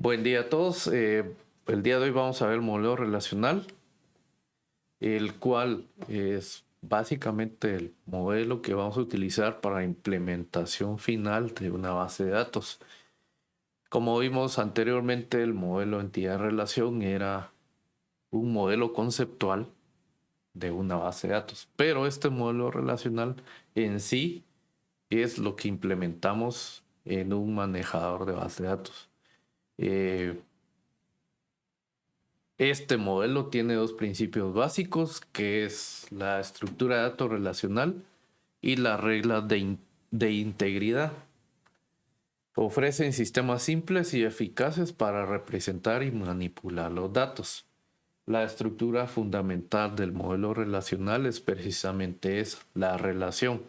Buen día a todos. El día de hoy vamos a ver el modelo relacional, el cual es básicamente el modelo que vamos a utilizar para implementación final de una base de datos. Como vimos anteriormente, el modelo entidad-relación era un modelo conceptual de una base de datos, pero este modelo relacional en sí es lo que implementamos en un manejador de base de datos. Este modelo tiene dos principios básicos, que es la estructura de datos relacional y la regla de integridad. Ofrecen sistemas simples y eficaces para representar y manipular los datos. La estructura fundamental del modelo relacional es precisamente esa, la relación,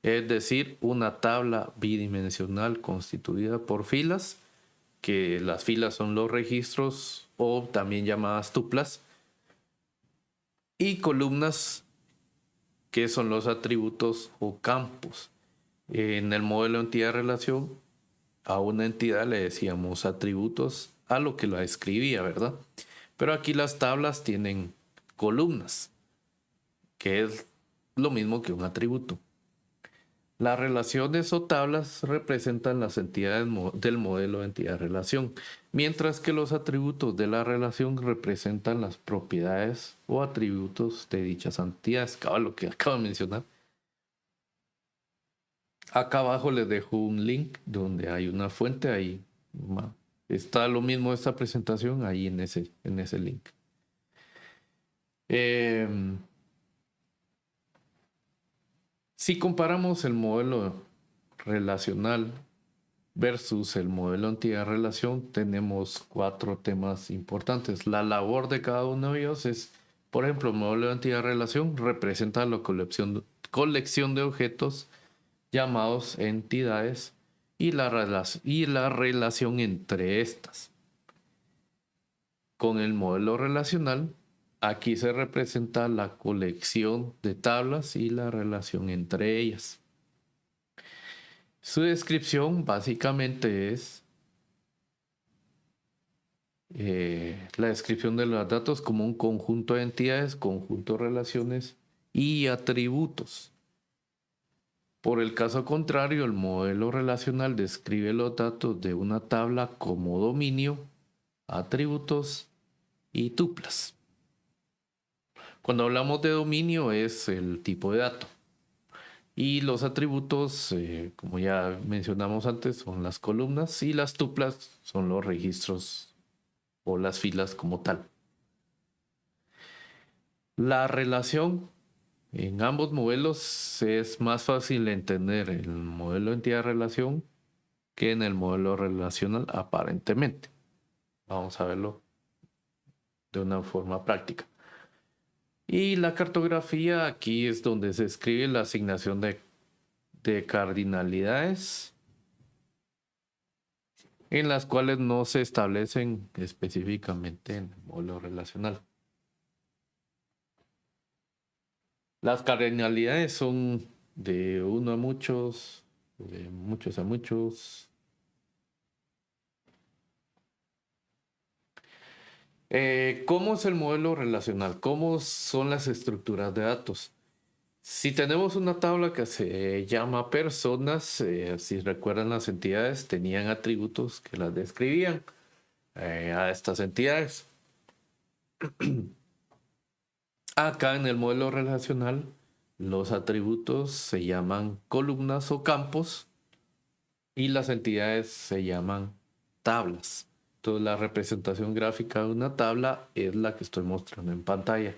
es decir, una tabla bidimensional constituida por filas, que las filas son los registros o también llamadas tuplas, y columnas, que son los atributos o campos. En el modelo entidad-relación, a una entidad le decíamos atributos a lo que la escribía, ¿verdad? Pero aquí las tablas tienen columnas, que es lo mismo que un atributo. Las relaciones o tablas representan las entidades del modelo de entidad-relación, mientras que los atributos de la relación representan las propiedades o atributos de dichas entidades, lo que acabo de mencionar. Acá abajo les dejo un link donde hay una fuente, ahí está lo mismo esta presentación, ahí en ese link. Si comparamos el modelo relacional versus el modelo entidad-relación, tenemos 4 temas importantes. La labor de cada uno de ellos es, por ejemplo, el modelo de entidad-relación representa la colección de objetos llamados entidades y la relación entre estas. Con el modelo relacional, aquí se representa la colección de tablas y la relación entre ellas. Su descripción básicamente es la descripción de los datos como un conjunto de entidades, conjunto de relaciones y atributos. Por el caso contrario, el modelo relacional describe los datos de una tabla como dominio, atributos y tuplas. Cuando hablamos de dominio es el tipo de dato. Y los atributos, como ya mencionamos antes, son las columnas y las tuplas son los registros o las filas como tal. La relación en ambos modelos es más fácil de entender en el modelo entidad-relación que en el modelo relacional aparentemente. Vamos a verlo de una forma práctica. Y la cartografía, aquí es donde se escribe la asignación de cardinalidades, en las cuales no se establecen específicamente en el modelo relacional. Las cardinalidades son de uno a muchos, de muchos a muchos. ¿Cómo es el modelo relacional? ¿Cómo son las estructuras de datos? Si tenemos una tabla que se llama personas, si recuerdan, las entidades tenían atributos que las describían a estas entidades. Acá en el modelo relacional, los atributos se llaman columnas o campos y las entidades se llaman tablas. Entonces la representación gráfica de una tabla es la que estoy mostrando en pantalla.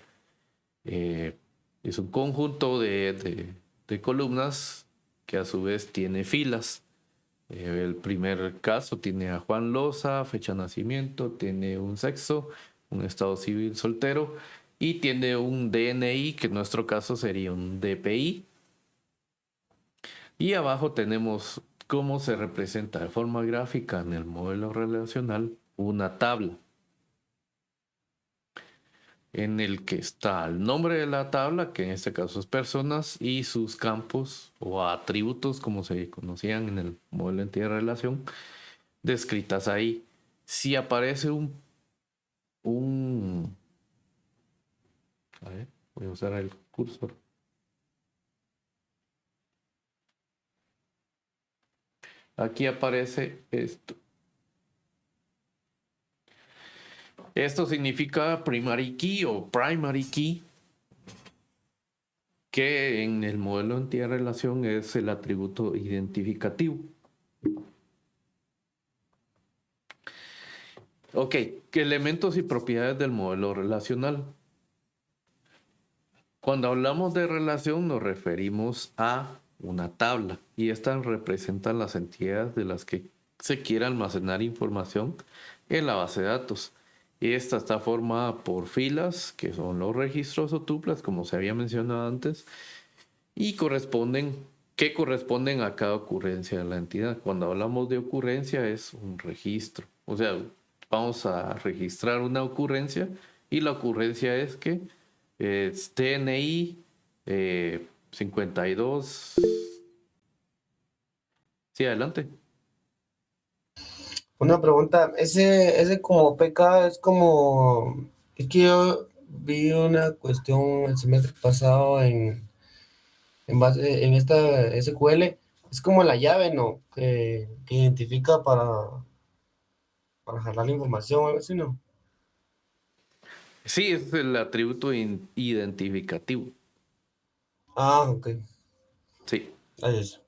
Es un conjunto de columnas que a su vez tiene filas. El primer caso tiene a Juan Loza, fecha de nacimiento, tiene un sexo, un estado civil soltero y tiene un DNI, que en nuestro caso sería un DPI. Y abajo tenemos cómo se representa de forma gráfica en el modelo relacional una tabla en el que está el nombre de la tabla, que en este caso es personas, y sus campos o atributos, como se conocían en el modelo entidad-relación, descritas ahí. Si aparece un... A ver, voy a usar el cursor. Aquí aparece esto. Esto significa primary key o primary key, que en el modelo de entidad de relación es el atributo identificativo. Ok, ¿qué elementos y propiedades del modelo relacional? Cuando hablamos de relación nos referimos a una tabla y esta representa las entidades de las que se quiere almacenar información en la base de datos. Y esta está formada por filas, que son los registros o tuplas, como se había mencionado antes, y que corresponden a cada ocurrencia de la entidad. Cuando hablamos de ocurrencia es un registro. O sea, vamos a registrar una ocurrencia y la ocurrencia es que es TNI 52. Sí, adelante. Una pregunta, ese como PK es como, es que yo vi una cuestión el semestre pasado en base, en esta SQL, es como la llave, ¿no? Que identifica para jalar la información o algo así, ¿no? Sí, es el atributo identificativo. Ah, ok. Sí. Ahí es.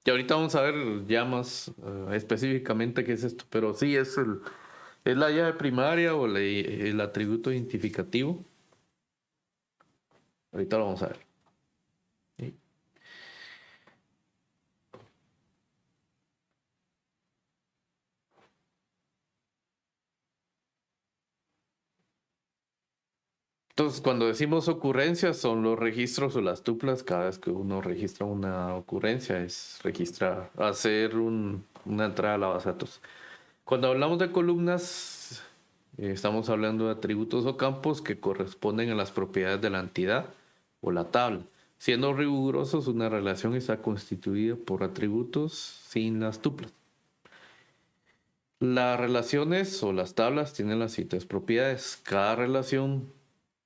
Y ahorita vamos a ver ya más específicamente qué es esto, pero sí es la llave primaria o el atributo identificativo. Ahorita lo vamos a ver. ¿Sí? Entonces, cuando decimos ocurrencias, son los registros o las tuplas. Cada vez que uno registra una ocurrencia, es registrar, hacer una entrada a la base de datos. Cuando hablamos de columnas, estamos hablando de atributos o campos que corresponden a las propiedades de la entidad o la tabla. Siendo rigurosos, una relación está constituida por atributos sin las tuplas. Las relaciones o las tablas tienen las siguientes propiedades. Cada relación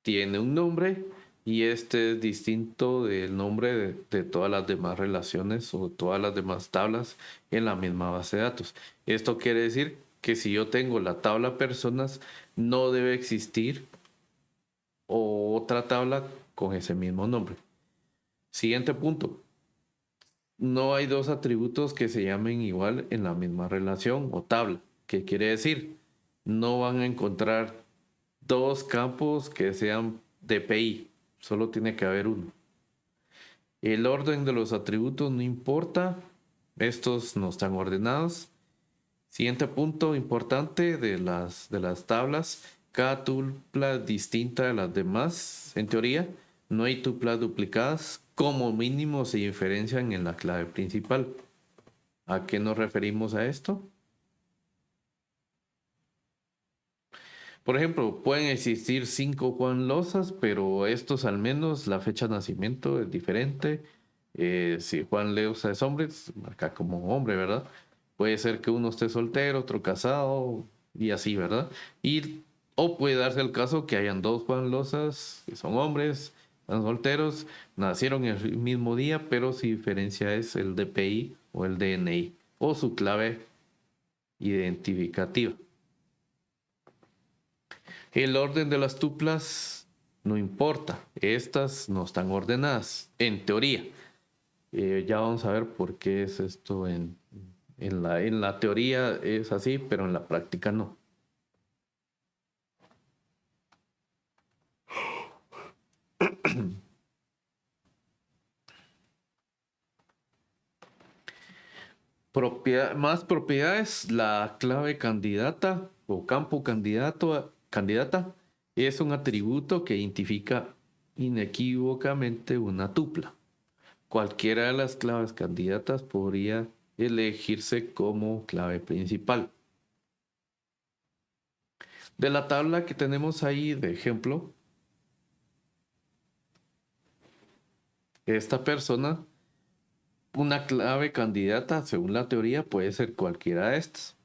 tiene un nombre y este es distinto del nombre de todas las demás relaciones o todas las demás tablas en la misma base de datos. Esto quiere decir que si yo tengo la tabla personas, no debe existir otra tabla con ese mismo nombre. Siguiente punto. No hay dos atributos que se llamen igual en la misma relación o tabla. ¿Qué quiere decir? No van a encontrar dos campos que sean DPI. Solo tiene que haber uno. El orden de los atributos no importa. Estos no están ordenados. Siguiente punto importante de las tablas. Cada tupla es distinta de las demás. En teoría, no hay tuplas duplicadas. Como mínimo se diferencian en la clave principal. ¿A qué nos referimos a esto? Por ejemplo, pueden existir 5 Juan Lozas, pero estos al menos la fecha de nacimiento es diferente. Si Juan Loza es hombre, se marca como hombre, ¿verdad? Puede ser que uno esté soltero, otro casado y así, ¿verdad? O puede darse el caso que hayan dos Juan Lozas que son hombres, están solteros, nacieron el mismo día, pero su diferencia es el DPI o el DNI o su clave identificativa. El orden de las tuplas no importa, estas no están ordenadas, en teoría. Ya vamos a ver por qué es esto en la teoría es así, pero en la práctica no. Más propiedades, la clave candidata o campo candidata es un atributo que identifica inequívocamente una tupla. Cualquiera de las claves candidatas podría elegirse como clave principal. De la tabla que tenemos ahí de ejemplo, esta persona, una clave candidata, según la teoría, puede ser cualquiera de estas.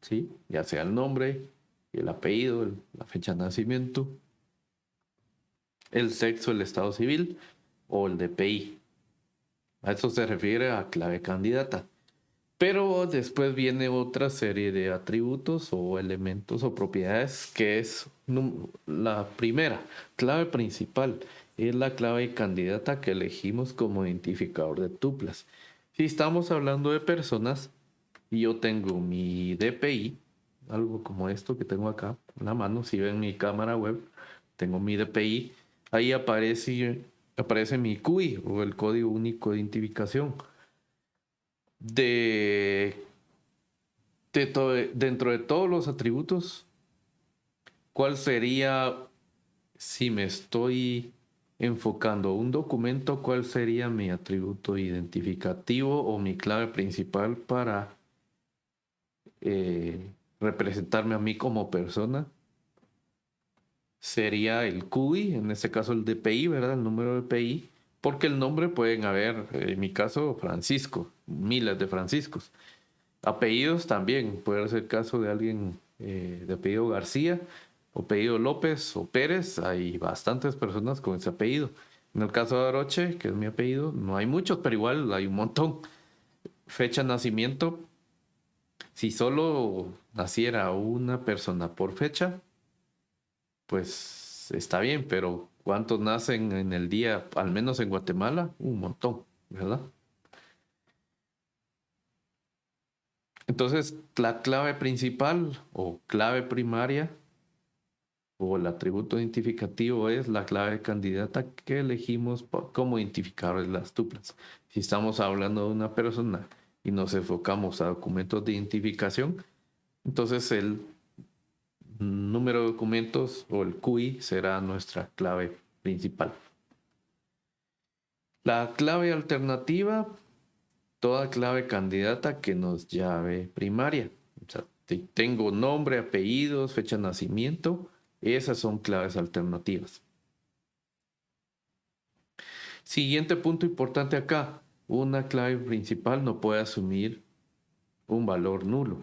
¿sí? Ya sea el nombre, el apellido, la fecha de nacimiento, el sexo, el estado civil o el DPI. A eso se refiere a clave candidata. Pero después viene otra serie de atributos o elementos o propiedades que es la primera, clave principal. Es la clave candidata que elegimos como identificador de tuplas. Si estamos hablando de personas y yo tengo mi DPI, algo como esto que tengo acá en la mano, si ven mi cámara web, tengo mi DPI, ahí aparece mi CUI o el código único de identificación. De dentro de todos los atributos, ¿cuál sería, si me estoy enfocando a un documento, cuál sería mi atributo identificativo o mi clave principal para representarme a mí como persona? Sería el CUI, en este caso el DPI, ¿verdad? El número de DPI, porque el nombre pueden haber, en mi caso, Francisco, miles de Franciscos. Apellidos también, puede ser el caso de alguien de apellido García, o apellido López o Pérez, hay bastantes personas con ese apellido. En el caso de Aroche, que es mi apellido, no hay muchos, pero igual hay un montón. Fecha de nacimiento, si solo naciera una persona por fecha, pues está bien, pero ¿cuántos nacen en el día, al menos en Guatemala? Un montón, ¿verdad? Entonces, la clave principal o clave primaria o el atributo identificativo es la clave candidata que elegimos como identificadores de las tuplas. Si estamos hablando de una persona y nos enfocamos a documentos de identificación, entonces el número de documentos o el CUI será nuestra clave principal. La clave alternativa, toda clave candidata que nos llave primaria. O sea, tengo nombre, apellidos, fecha de nacimiento. Esas son claves alternativas. Siguiente punto importante acá. Una clave principal no puede asumir un valor nulo.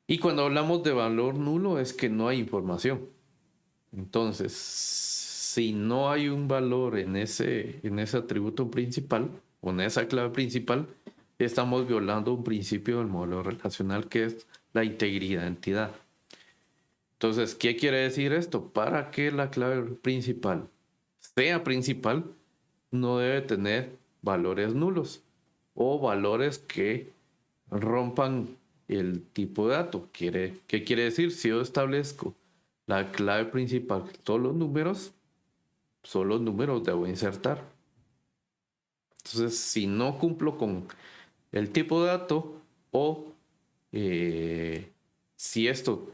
Y cuando hablamos de valor nulo es que no hay información. Entonces, si no hay un valor en ese atributo principal o en esa clave principal, estamos violando un principio del modelo relacional que es la integridad de entidad. Entonces, ¿qué quiere decir esto? Para que la clave principal sea principal, no debe tener valores nulos o valores que rompan el tipo de dato. ¿Qué quiere decir? Si yo establezco la clave principal, son los números debo insertar. Entonces, si no cumplo con el tipo de dato o si esto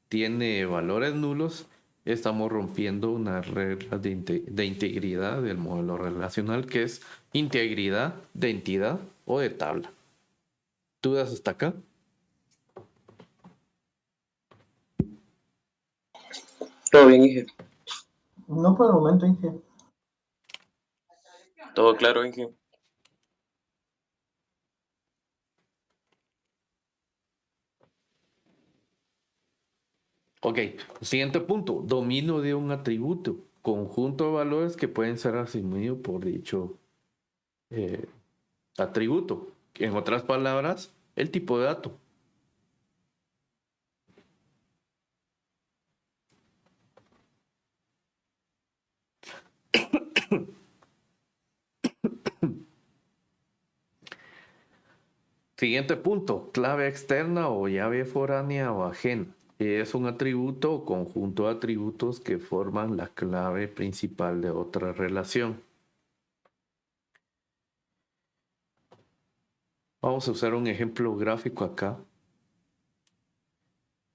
tiene valores nulos, estamos rompiendo una regla de integridad del modelo relacional que es integridad de entidad o de tabla. ¿Dudas hasta acá? Todo bien, Inge. No por el momento, Inge. Todo claro, Inge. Ok, siguiente punto, dominio de un atributo, conjunto de valores que pueden ser asumidos por dicho eh, atributo. En otras palabras, el tipo de dato. Siguiente punto, clave externa o llave foránea o ajena. Es un atributo o conjunto de atributos que forman la clave principal de otra relación. Vamos a usar un ejemplo gráfico acá.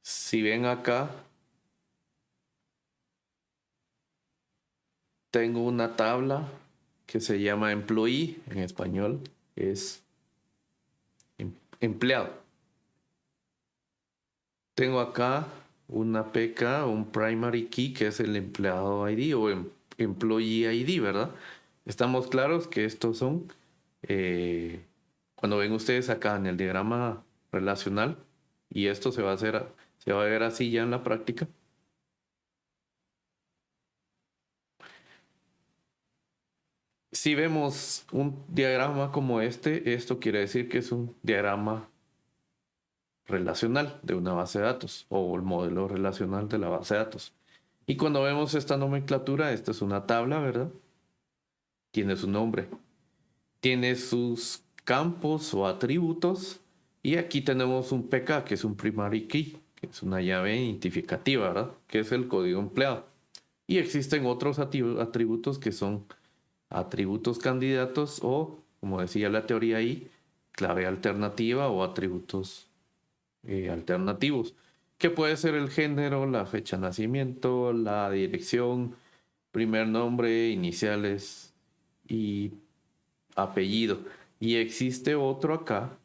Si ven acá, tengo una tabla que se llama employee, en español es empleado. Tengo acá una PK, un primary key, que es el empleado ID o Employee ID, ¿verdad? Estamos claros que estos son, cuando ven ustedes acá en el diagrama relacional, y esto se va a ver así ya en la práctica. Si vemos un diagrama como este, esto quiere decir que es un diagrama relacional de una base de datos o el modelo relacional de la base de datos. Y cuando vemos esta nomenclatura, esta es una tabla, ¿verdad? Tiene su nombre, tiene sus campos o atributos, y aquí tenemos un PK, que es un primary key, que es una llave identificativa, ¿verdad? Que es el código empleado. Y existen otros atributos que son atributos candidatos o, como decía la teoría ahí, clave alternativa o atributos alternativos, que puede ser el género, la fecha de nacimiento, la dirección, primer nombre, iniciales y apellido. Y existe otro acá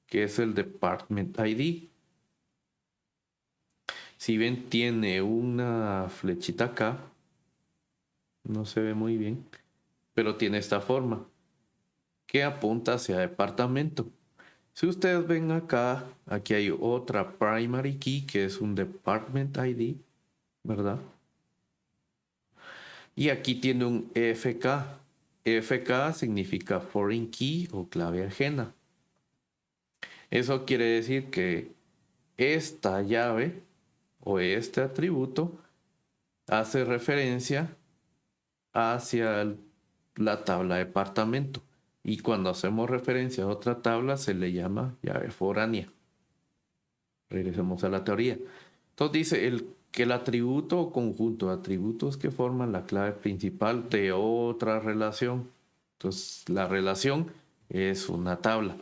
que es el Department ID. Si bien tiene una flechita acá, no se ve muy bien, pero tiene esta forma que apunta hacia departamento. Si ustedes ven acá, aquí hay otra primary key que es un Department ID, ¿verdad? Y aquí tiene un FK. FK significa Foreign Key o clave ajena. Eso quiere decir que esta llave o este atributo hace referencia hacia la tabla departamento. Y cuando hacemos referencia a otra tabla se le llama llave foránea. Regresemos a la teoría. Entonces dice que el atributo o conjunto de atributos que forman la clave principal de otra relación. Entonces la relación es una tabla.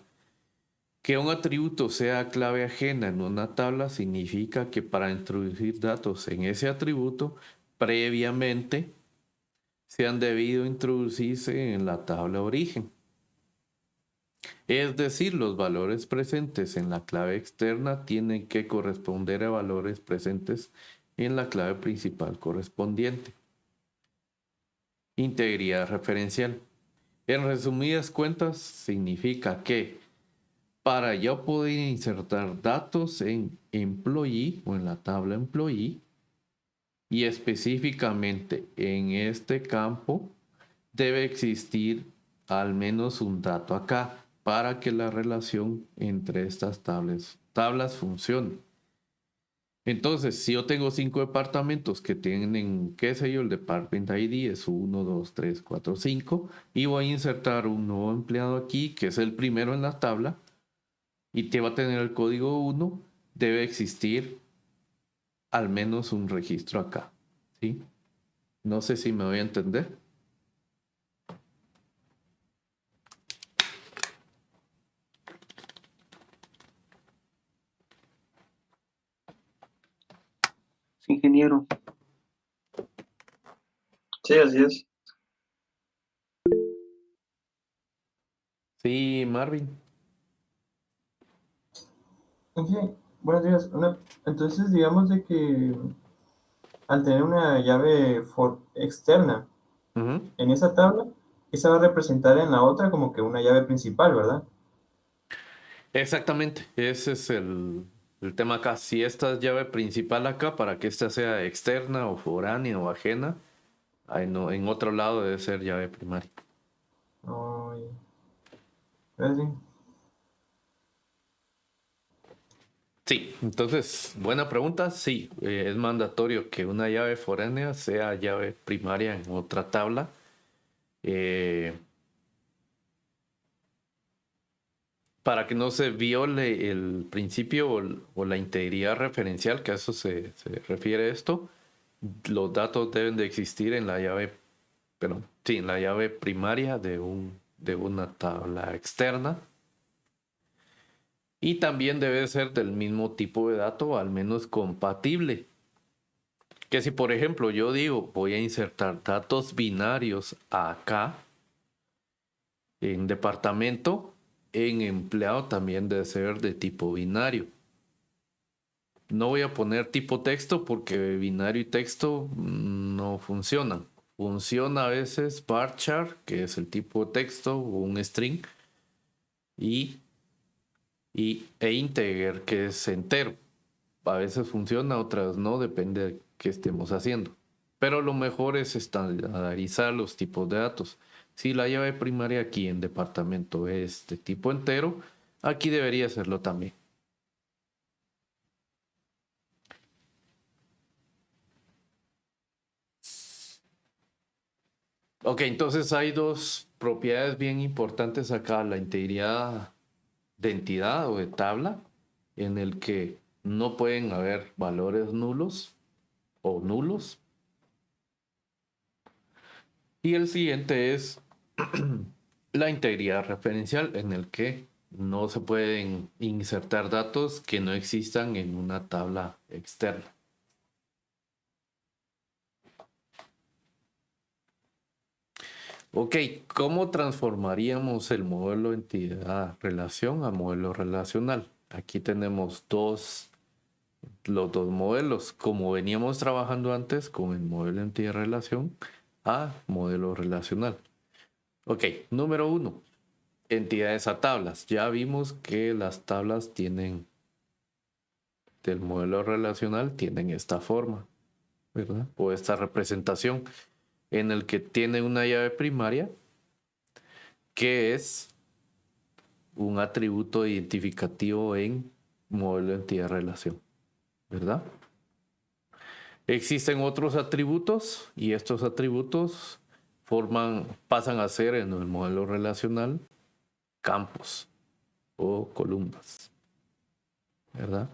Que un atributo sea clave ajena en una tabla significa que para introducir datos en ese atributo, previamente se han debido introducirse en la tabla origen. Es decir, los valores presentes en la clave externa tienen que corresponder a valores presentes en la clave principal correspondiente. Integridad referencial. En resumidas cuentas, significa que para yo poder insertar datos en employee o en la tabla employee, y específicamente en este campo, debe existir al menos un dato acá para que la relación entre estas tablas funcione. Entonces, si yo tengo 5 departamentos que tienen, qué sé yo, el Department ID es 1, 2, 3, 4, 5, y voy a insertar un nuevo empleado aquí, que es el primero en la tabla, y te va a tener el código 1, debe existir al menos un registro acá, ¿sí? No sé si me voy a entender. Sí, ingeniero. Sí, así es. Sí, Marvin. Inge, buenos días. Entonces, digamos de que al tener una llave externa Ujú. en esa tabla, esa va a representar en la otra como que una llave principal, ¿verdad? Exactamente, ese es el tema acá. Si esta es llave principal acá, para que esta sea externa o foránea o ajena, ahí no, en otro lado debe ser llave primaria. Oh, ya. ¿Verdad? Sí. Sí, entonces, buena pregunta. Sí, es mandatorio que una llave foránea sea llave primaria en otra tabla. eh, para que no se viole el principio o la integridad referencial, que a eso se refiere esto. Los datos deben de existir en la llave, pero sí, en la llave primaria de una tabla externa. Y también debe ser del mismo tipo de dato, al menos compatible. Que si, por ejemplo, yo digo, voy a insertar datos binarios acá, en departamento, en empleado también debe ser de tipo binario. No voy a poner tipo texto porque binario y texto no funcionan. funciona a veces varchar, que es el tipo de texto o un string, e integer, que es entero. A veces funciona, otras no, depende de qué estemos haciendo. Pero lo mejor es estandarizar los tipos de datos. Si la llave primaria aquí en departamento es de tipo entero, aquí debería serlo también. Ok, entonces hay dos propiedades bien importantes acá, la integridad de entidad o de tabla, en el que no pueden haber valores nulos o nulos. Y el siguiente es la integridad referencial, en el que no se pueden insertar datos que no existan en una tabla externa. Ok, ¿cómo transformaríamos el modelo entidad-relación a modelo relacional? Aquí tenemos los dos modelos, como veníamos trabajando antes con el modelo entidad-relación a modelo relacional. Ok, número 1, entidades a tablas. Ya vimos que las tablas tienen, del modelo relacional, tienen esta forma, ¿verdad? O esta representación en el que tiene una llave primaria que es un atributo identificativo en modelo entidad-relación, ¿verdad? Existen otros atributos y estos atributos pasan a ser en el modelo relacional campos o columnas, ¿verdad?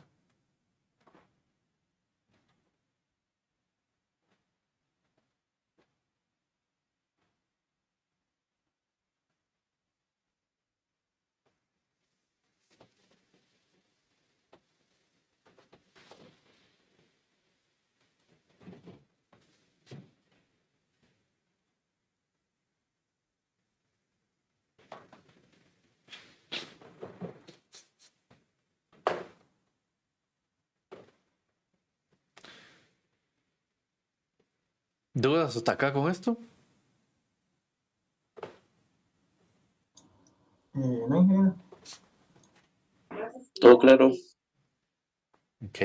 ¿Dudas hasta acá con esto? No, ingeniero. Todo claro. Ok.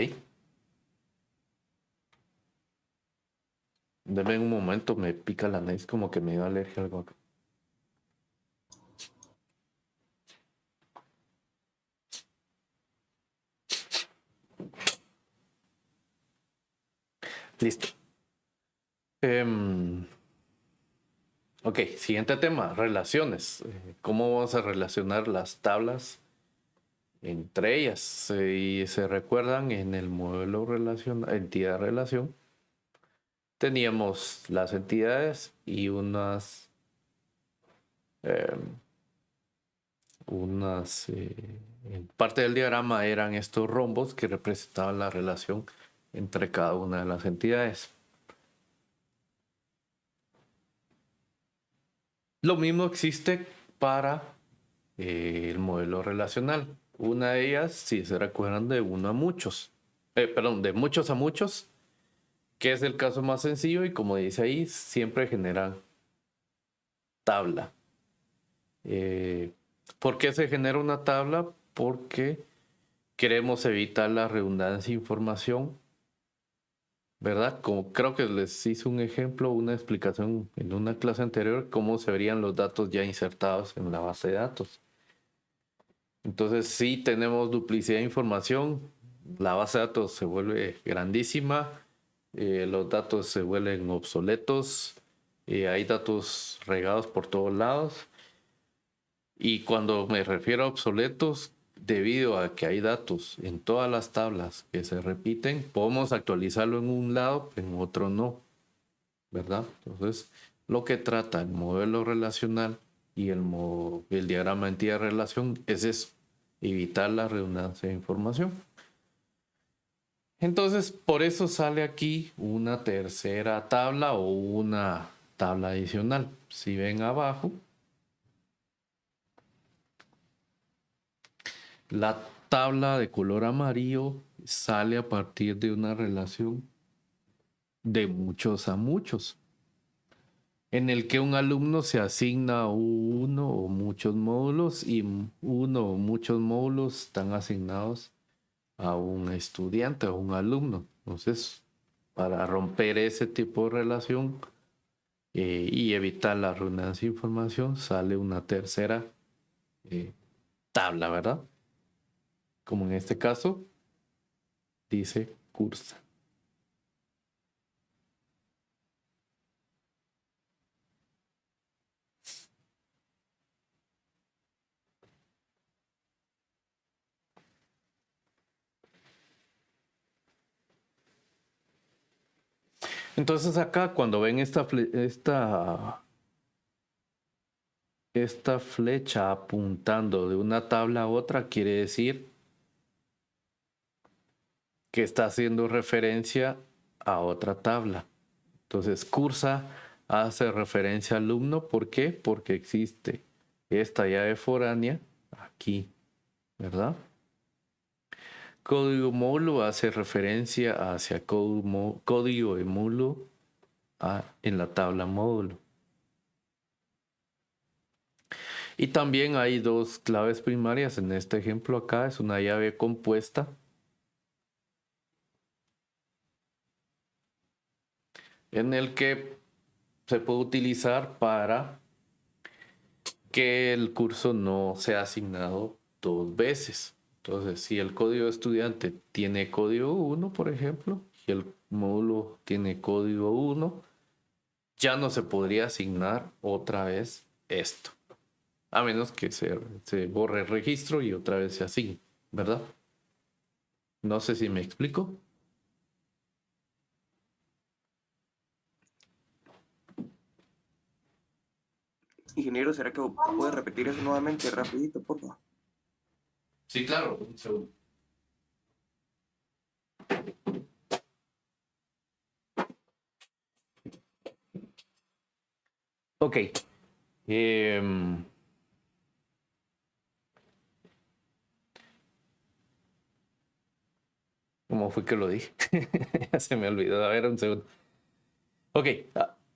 Deme un momento, me pica la nariz como que me dio alergia a algo acá. Listo. Ok, siguiente tema, relaciones. ¿Cómo vamos a relacionar las tablas entre ellas? Y se recuerdan en el modelo entidad-relación, teníamos las entidades y en parte del diagrama eran estos rombos que representaban la relación entre cada una de las entidades. Lo mismo existe para el modelo relacional. Una de ellas, si se recuerdan, de uno a muchos. Perdón, de muchos a muchos, que es el caso más sencillo y como dice ahí, siempre generan tabla. ¿Por qué se genera una tabla? Porque queremos evitar la redundancia de información, ¿verdad? Como creo que les hice un ejemplo, una explicación en una clase anterior, cómo se verían los datos ya insertados en la base de datos. Entonces, si tenemos duplicidad de información, la base de datos se vuelve grandísima, los datos se vuelven obsoletos, hay datos regados por todos lados. Y cuando me refiero a obsoletos, debido a que hay datos en todas las tablas que se repiten, podemos actualizarlo en un lado, en otro no, ¿verdad? Entonces, lo que trata el modelo relacional y el diagrama de entidad-relación es eso, evitar la redundancia de información. Entonces, por eso sale aquí una tercera tabla o una tabla adicional. Si ven abajo, la tabla de color amarillo sale a partir de una relación de muchos a muchos. en el que un alumno se asigna uno o muchos módulos y uno o muchos módulos están asignados a un estudiante o un alumno. Entonces, para romper ese tipo de relación y evitar la redundancia de información, sale una tercera tabla, ¿verdad? Como en este caso, dice cursa. Entonces acá cuando ven esta flecha apuntando de una tabla a otra, quiere decir que está haciendo referencia a otra tabla. Entonces cursa hace referencia al alumno. ¿Por qué? Porque existe esta llave foránea aquí, ¿verdad? Código módulo hace referencia hacia código de módulo en la tabla módulo. Y también hay dos claves primarias. En este ejemplo acá es una llave compuesta. En el que se puede utilizar para que el curso no sea asignado dos veces. Entonces, si el código estudiante tiene código 1, por ejemplo, y el módulo tiene código 1, ya no se podría asignar otra vez esto. A menos que se borre el registro y otra vez se asigne, ¿verdad? No sé si me explico. Ingeniero, ¿será que puede repetir eso nuevamente rapidito, por favor? Sí, claro. Un segundo. Ok. ¿Cómo fue que lo dije? Ya se me olvidó. A ver, un segundo. Ok.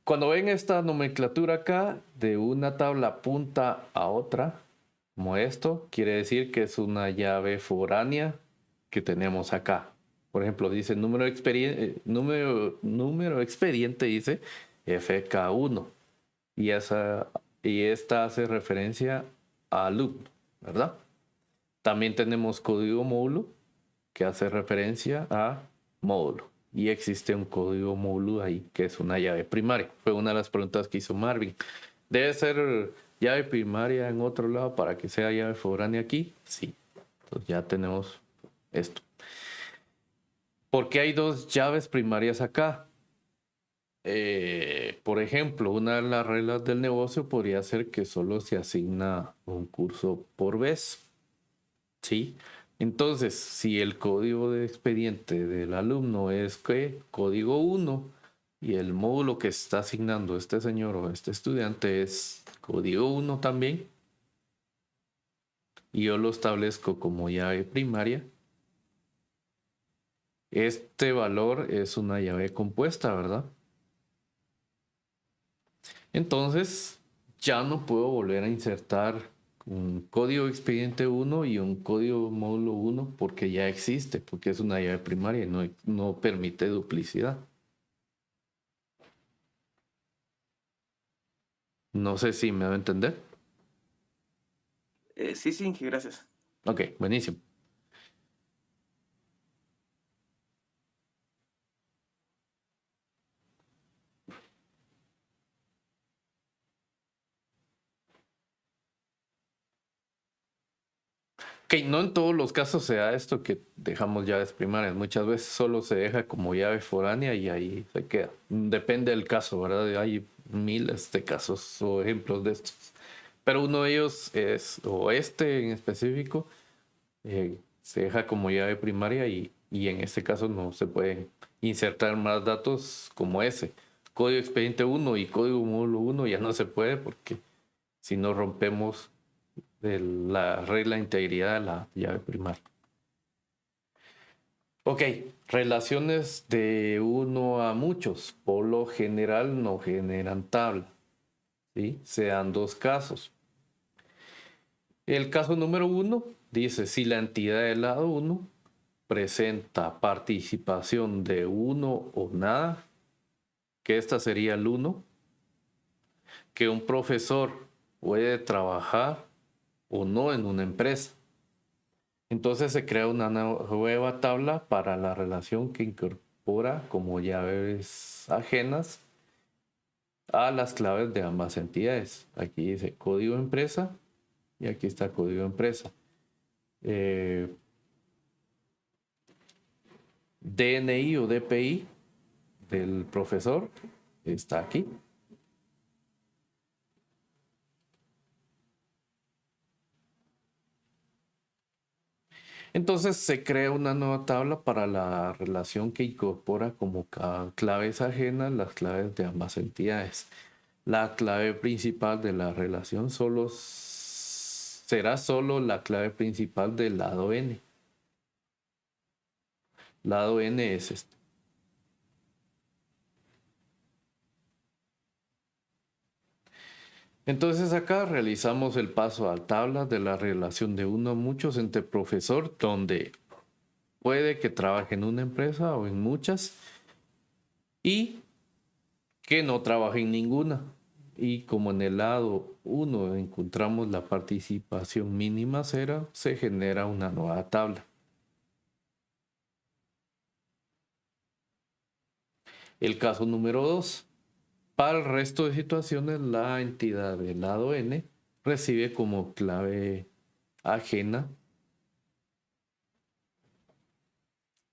Cuando ven esta nomenclatura acá, de una tabla punta a otra, como esto, quiere decir que es una llave foránea que tenemos acá. Por ejemplo, dice número expediente, dice FK1. Y esta hace referencia a alumno, ¿verdad? También tenemos código módulo que hace referencia a módulo. Y existe un código módulo ahí que es una llave primaria. Fue una de las preguntas que hizo Marvin. ¿Debe ser llave primaria en otro lado para que sea llave foránea aquí? Sí. Entonces ya tenemos esto. ¿Por qué hay dos llaves primarias acá? Por ejemplo, una de las reglas del negocio podría ser que solo se asigna un curso por vez. ¿Sí? Entonces, si el código de expediente del alumno es que código 1 y el módulo que está asignando este señor o este estudiante es código 1 también, y yo lo establezco como llave primaria, este valor es una llave compuesta, ¿verdad? Entonces, ya no puedo volver a insertar un código expediente 1 y un código módulo 1 porque ya existe, porque es una llave primaria y no permite duplicidad. No sé si me va a entender. Sí, Inge, gracias. Ok, buenísimo. Ok, no en todos los casos se da esto que dejamos llaves primarias. Muchas veces solo se deja como llave foránea y ahí se queda. Depende del caso, ¿verdad? Hay miles de casos o ejemplos de estos. Pero uno de ellos es, o este en específico, se deja como llave primaria y en este caso no se pueden insertar más datos como ese. Código expediente 1 y código módulo 1 ya no se puede porque si no rompemos la regla de integridad de la llave primaria. Ok, relaciones de uno a muchos, por lo general no generan tabla. ¿sí? Se dan dos casos. El caso número 1 dice, si la entidad del lado 1 presenta participación de uno o nada, que esta sería el 1, que un profesor puede trabajar o no en una empresa. Entonces se crea una nueva tabla para la relación que incorpora como llaves ajenas a las claves de ambas entidades. Aquí dice código empresa y aquí está código empresa. DNI o DPI del profesor está aquí. Entonces se crea una nueva tabla para la relación que incorpora como claves ajenas las claves de ambas entidades. La clave principal de la relación será solo la clave principal del lado n. Lado n es este. Entonces acá realizamos el paso a tabla de la relación de uno a muchos entre profesor, donde puede que trabaje en una empresa o en muchas y que no trabaje en ninguna. Y como en el lado 1 encontramos la participación mínima 0, se genera una nueva tabla. El caso número 2. Para el resto de situaciones, la entidad del lado n recibe como clave ajena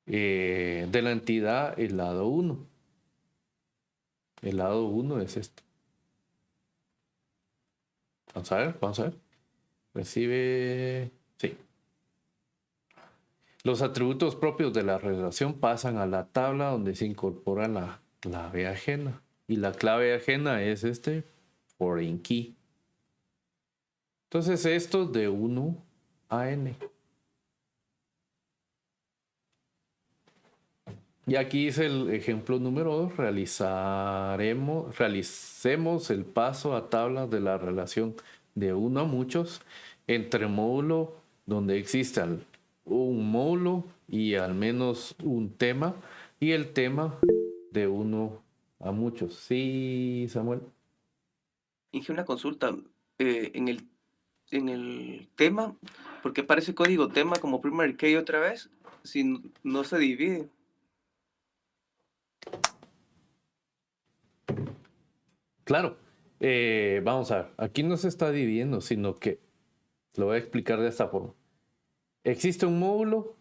de la entidad el lado 1. El lado 1 es esto. Vamos a ver. Recibe... Sí. Los atributos propios de la relación pasan a la tabla donde se incorpora la clave ajena. Y la clave ajena es este foreign key. Entonces esto de 1 a n. Y aquí dice el ejemplo número 2. Realicemos el paso a tabla de la relación de 1 a muchos entre módulo donde exista un módulo y al menos un tema y el tema de 1 a muchos. Sí, Samuel. Hice una consulta en el tema, ¿por qué aparece código tema como primary key otra vez? Si no se divide. Claro. Vamos a ver. Aquí no se está dividiendo, sino que lo voy a explicar de esta forma. Existe un módulo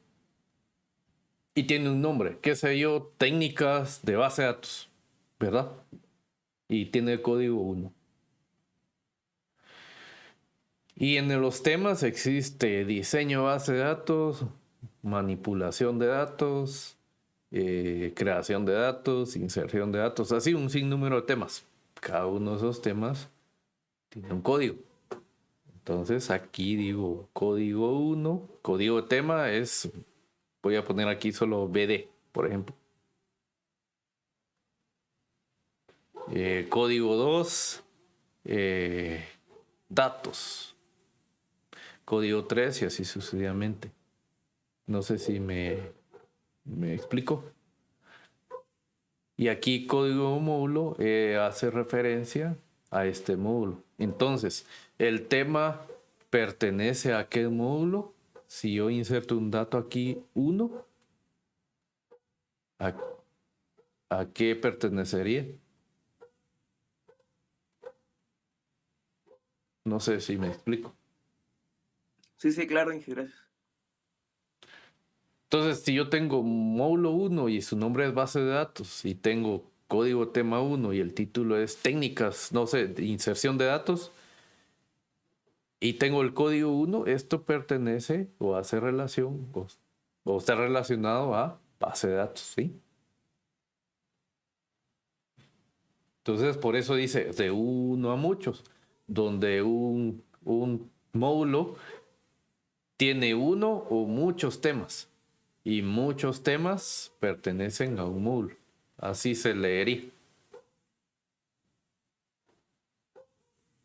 y tiene un nombre, qué sé yo, técnicas de base de datos, ¿verdad? Y tiene el código 1. Y en los temas existe diseño de base de datos, manipulación de datos, creación de datos, inserción de datos, así un sinnúmero de temas. Cada uno de esos temas tiene un código. Entonces aquí digo código 1, código de tema es, voy a poner aquí solo BD, por ejemplo. Código 2, datos. Código 3 y así sucesivamente. No sé si me explico. Y aquí código módulo hace referencia a este módulo. Entonces, el tema pertenece a aquel módulo. Si yo inserto un dato aquí, 1, ¿a qué pertenecería? No sé si me explico. Sí, claro, Inge, gracias. Entonces, si yo tengo módulo 1 y su nombre es base de datos y tengo código tema 1 y el título es técnicas, no sé, de inserción de datos, y tengo el código 1, esto pertenece o hace relación o está relacionado a base de datos, ¿sí? Entonces, por eso dice de uno a muchos, donde un módulo tiene uno o muchos temas y muchos temas pertenecen a un módulo. Así se leería.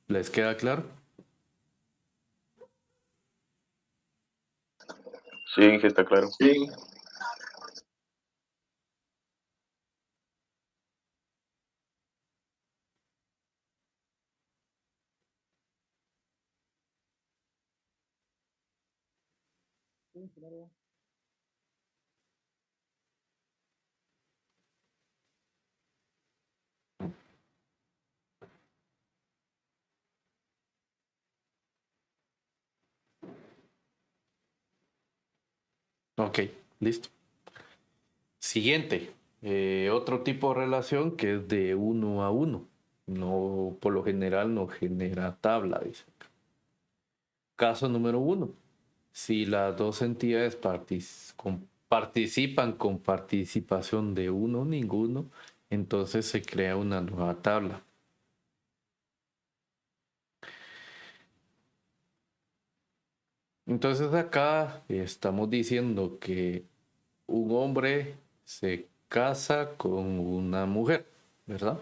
¿Les queda claro? Sí, Inge, está claro. Sí. Ok, listo. Siguiente, otro tipo de relación que es de 1 a 1. No, por lo general no genera tabla, dice. Caso número 1. Si las dos entidades participan con participación de uno o ninguno, entonces se crea una nueva tabla. Entonces acá estamos diciendo que un hombre se casa con una mujer, ¿verdad?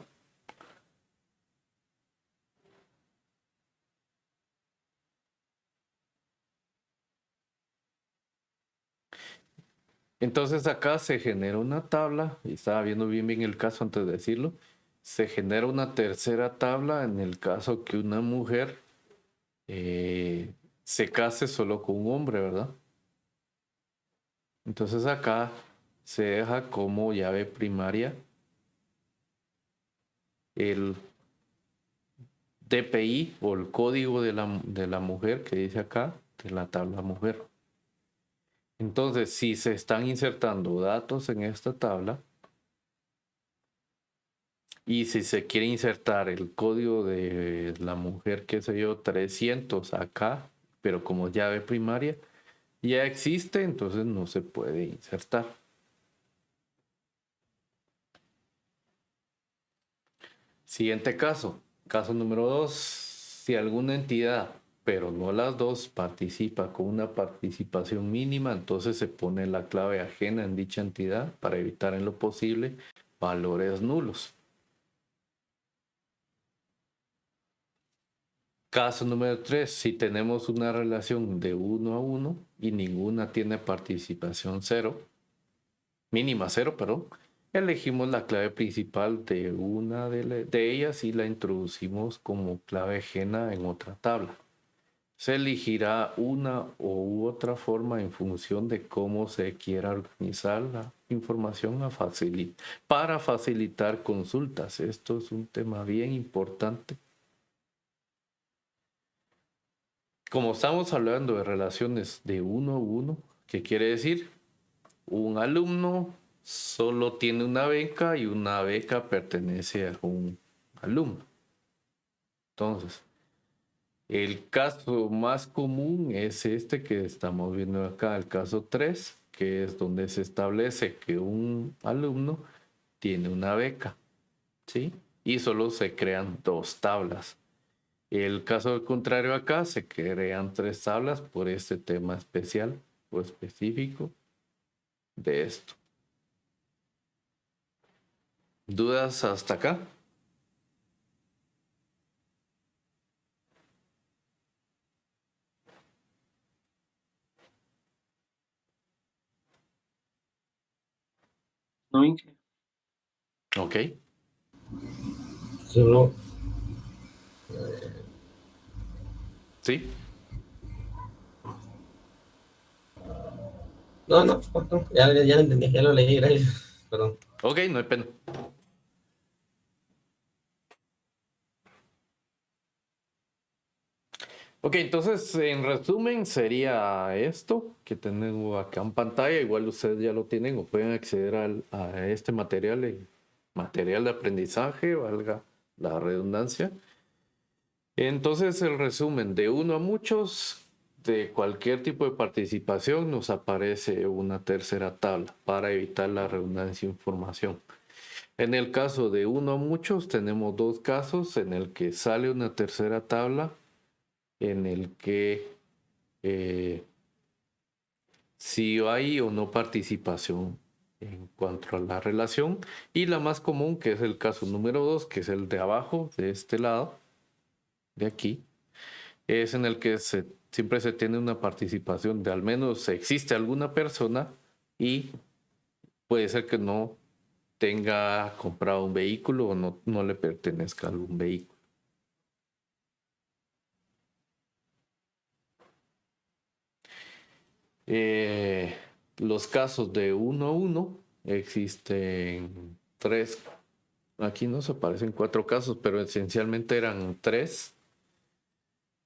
Entonces acá se genera una tabla, y estaba viendo bien el caso antes de decirlo, se genera una tercera tabla en el caso que una mujer se case solo con un hombre, ¿verdad? Entonces acá se deja como llave primaria el DPI o el código de la mujer que dice acá, de la tabla mujer. Entonces, si se están insertando datos en esta tabla y si se quiere insertar el código de la mujer, qué sé yo, 300 acá, pero como llave primaria, ya existe, entonces no se puede insertar. Siguiente caso. Caso número 2. Si alguna entidad, pero no las dos, participa con una participación mínima, entonces se pone la clave ajena en dicha entidad para evitar en lo posible valores nulos. Caso número 3. Si tenemos una relación de 1 a 1 y ninguna tiene participación cero, mínima cero, perdón, elegimos la clave principal de una de ellas y la introducimos como clave ajena en otra tabla. Se elegirá una u otra forma en función de cómo se quiera organizar la información para facilitar consultas. Esto es un tema bien importante. Como estamos hablando de relaciones de 1 a 1, ¿qué quiere decir? Un alumno solo tiene una beca y una beca pertenece a un alumno. Entonces, el caso más común es este que estamos viendo acá, el caso 3, que es donde se establece que un alumno tiene una beca, ¿sí? Y solo se crean 2 tablas. El caso contrario acá, se crean 3 tablas por este tema especial o específico de esto. ¿Dudas hasta acá? ¿No, Inge? Ok. Solo, ¿Sí? no, ya lo entendí, ya lo leí, gracias. Perdón. Ok, no hay pena. Ok, entonces en resumen sería esto que tengo acá en pantalla. Igual ustedes ya lo tienen o pueden acceder a este material, material de aprendizaje, valga la redundancia. Entonces el resumen de 1 a muchos, de cualquier tipo de participación nos aparece una tercera tabla para evitar la redundancia de información. En el caso de 1 a muchos tenemos 2 casos en el que sale una tercera tabla en el que si hay o no participación en cuanto a la relación, y la más común que es el caso número 2, que es el de abajo de este lado, de aquí, es en el que siempre se tiene una participación de al menos existe alguna persona y puede ser que no tenga comprado un vehículo o no le pertenezca a algún vehículo. Los casos de 1 a 1 existen 3. Aquí no se parecen 4 casos, pero esencialmente eran 3,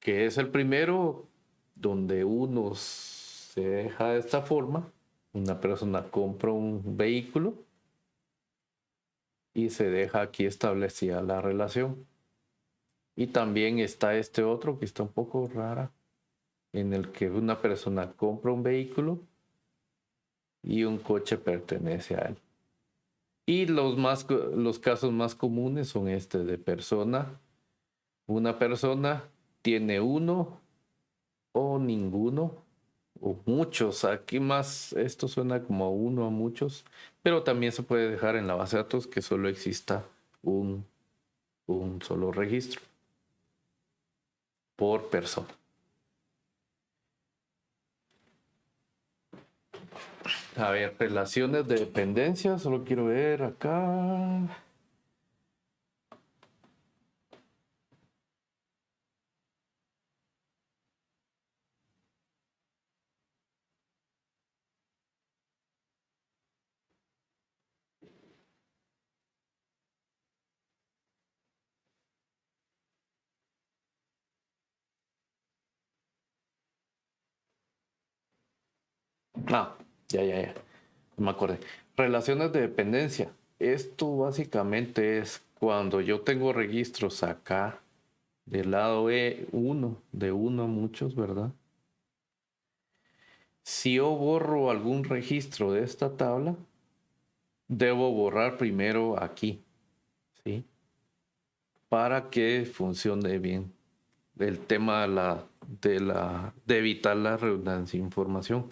que es el primero donde uno se deja de esta forma, una persona compra un vehículo y se deja aquí establecida la relación. Y también está este otro que está un poco rara, en el que una persona compra un vehículo y un coche pertenece a él. Y los casos más comunes son este de persona. Una persona tiene uno o ninguno o muchos. Aquí más esto suena como uno a muchos, pero también se puede dejar en la base de datos que solo exista un solo registro por persona. A ver, relaciones de dependencia, solo quiero ver acá. Ah, ya. No me acordé. Relaciones de dependencia. Esto básicamente es cuando yo tengo registros acá del lado E1, de uno a muchos, ¿verdad? Si yo borro algún registro de esta tabla, debo borrar primero aquí, ¿sí? Para que funcione bien el tema de evitar la redundancia de información.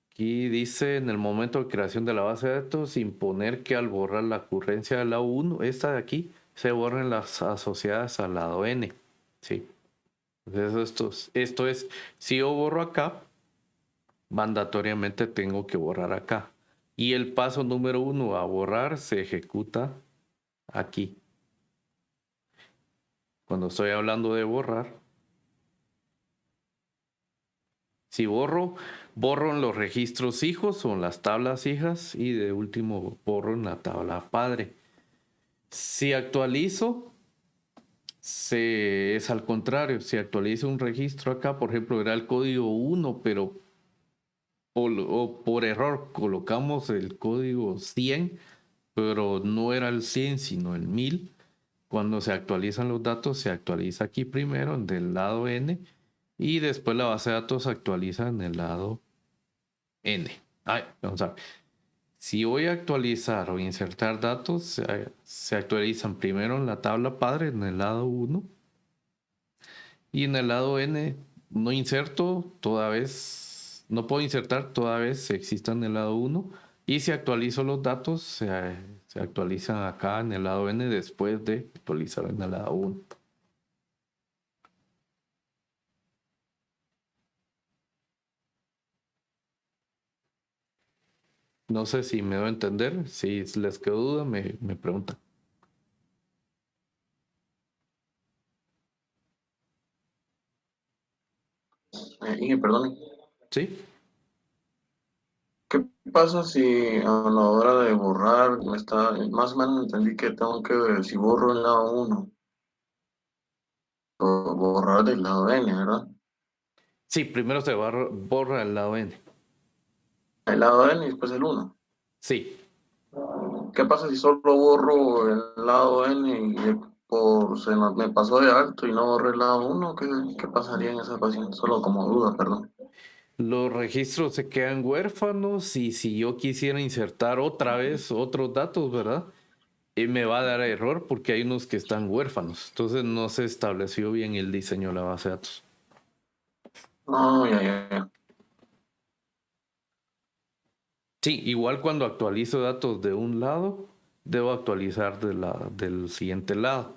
Aquí dice en el momento de creación de la base de datos, imponer que al borrar la ocurrencia del lado 1, esta de aquí, se borren las asociadas al lado n. ¿Sí? Entonces esto es, si yo borro acá, mandatoriamente tengo que borrar acá. Y el paso número 1 a borrar se ejecuta aquí. Cuando estoy hablando de borrar, si borro en los registros hijos o en las tablas hijas y de último borro en la tabla padre. Si actualizo, es al contrario. Si actualizo un registro acá, por ejemplo, era el código 1, pero por error colocamos el código 100, pero no era el 100, sino el 1000. Cuando se actualizan los datos, se actualiza aquí primero en el lado N y después la base de datos se actualiza en el lado N. Vamos a ver. Si voy a actualizar o insertar datos, se actualizan primero en la tabla padre, en el lado 1, y en el lado N no inserto toda vez, no puedo insertar toda vez exista en el lado 1, y si actualizo los datos, se actualizan acá en el lado N después de actualizar en el lado 1. No sé si me doy a entender. Si les quedó duda, me preguntan. Inge, perdone. ¿Sí? ¿Qué pasa si a la hora de borrar, más o menos entendí que tengo que, si borro el lado 1, borrar del lado N, ¿verdad? Sí, primero se borra el lado N. El lado N y después el 1. Sí. ¿Qué pasa si solo borro el lado N y me pasó de alto y no borré el lado 1? ¿Qué pasaría en esa ocasión? Solo como duda, perdón. Los registros se quedan huérfanos y si yo quisiera insertar otra vez otros datos, ¿verdad? Me va a dar error porque hay unos que están huérfanos. Entonces no se estableció bien el diseño de la base de datos. No, ya. Sí, igual cuando actualizo datos de un lado, debo actualizar del siguiente lado.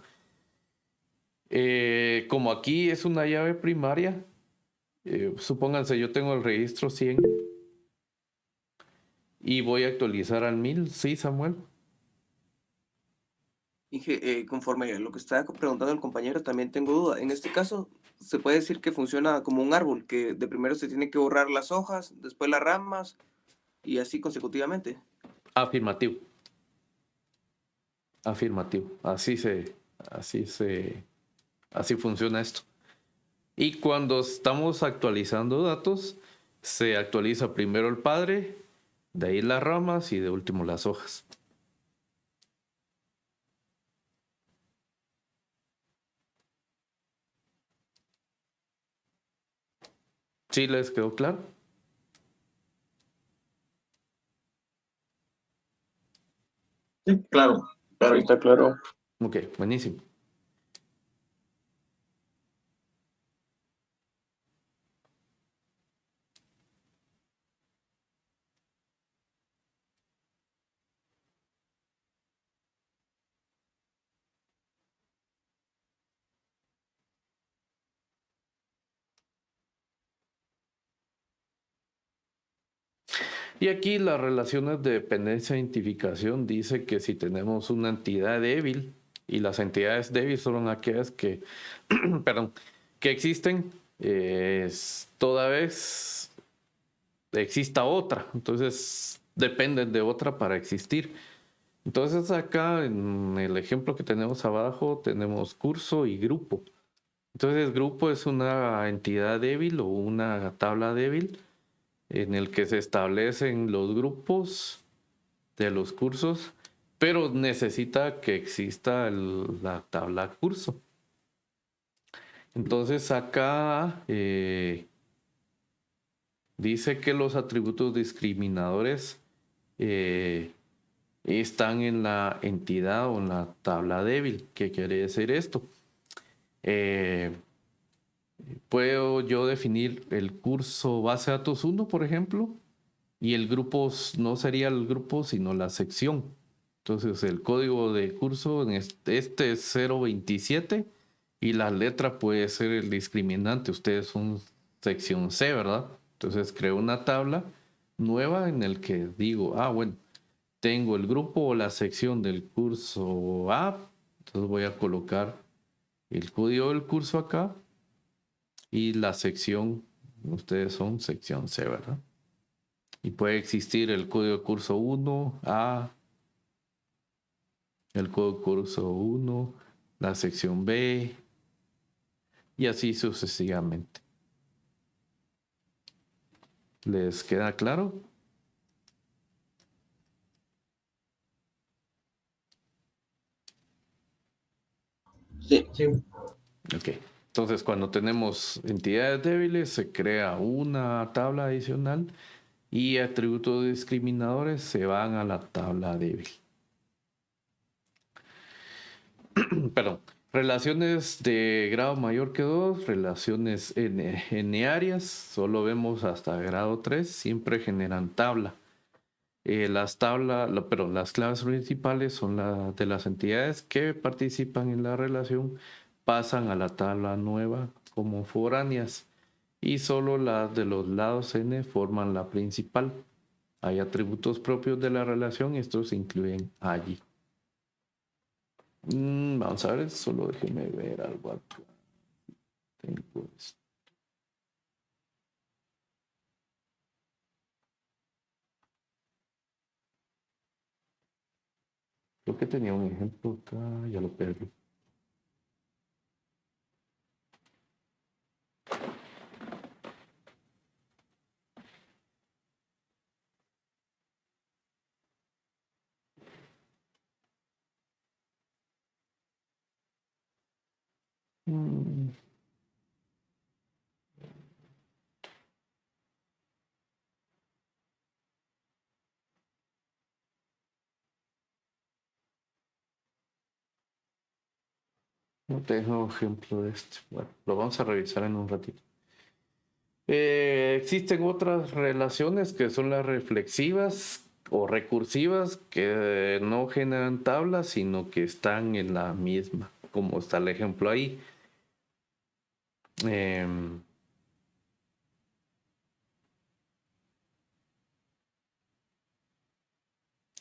Como aquí es una llave primaria, supónganse, yo tengo el registro 100 y voy a actualizar al 1000. Sí, Samuel. Conforme a lo que está preguntando el compañero, también tengo duda. En este caso, se puede decir que funciona como un árbol, que de primero se tiene que borrar las hojas, después las ramas y así consecutivamente. Afirmativo. Afirmativo. Así funciona esto. Y cuando estamos actualizando datos, se actualiza primero el padre, de ahí las ramas y de último las hojas. ¿Sí les quedó claro? Sí, claro, claro, está claro. Ok, buenísimo. Y aquí las relaciones de dependencia e identificación dice que si tenemos una entidad débil, y las entidades débiles son aquellas que, perdón, que existen toda vez exista otra, entonces dependen de otra para existir. Entonces acá en el ejemplo que tenemos abajo tenemos curso y grupo. Entonces grupo es una entidad débil o una tabla débil en el que se establecen los grupos de los cursos, pero necesita que exista la tabla curso. Entonces acá dice que los atributos discriminadores están en la entidad o en la tabla débil. ¿Qué quiere decir esto? Puedo yo definir el curso base de datos 1, por ejemplo, y el grupo no sería el grupo, sino la sección. Entonces el código de curso en este es 027 y la letra puede ser el discriminante. Ustedes son sección C, ¿verdad? Entonces creo una tabla nueva en el que digo, bueno, tengo el grupo o la sección del curso A. Entonces voy a colocar el código del curso acá y la sección, ustedes son sección C, ¿verdad? Y puede existir el código de curso 1A, el código de curso 1, la sección B, y así sucesivamente. ¿Les queda claro? Sí. Sí. Ok. Entonces, cuando tenemos entidades débiles, se crea una tabla adicional y atributos discriminadores se van a la tabla débil. Perdón. Relaciones de grado mayor que 2, relaciones n áreas, solo vemos hasta grado 3, siempre generan tabla. Las claves principales son las de las entidades que participan en la relación, pasan a la tabla nueva como foráneas y solo las de los lados n forman la principal. Hay atributos propios de la relación, estos se incluyen allí. Vamos a ver, solo déjenme ver algo acá. Tengo esto. Creo que tenía un ejemplo acá, ya lo perdí. Mm, No tengo ejemplo de este. Bueno, lo vamos a revisar en un ratito. Existen otras relaciones que son las reflexivas o recursivas que no generan tablas, sino que están en la misma, como está el ejemplo ahí. em,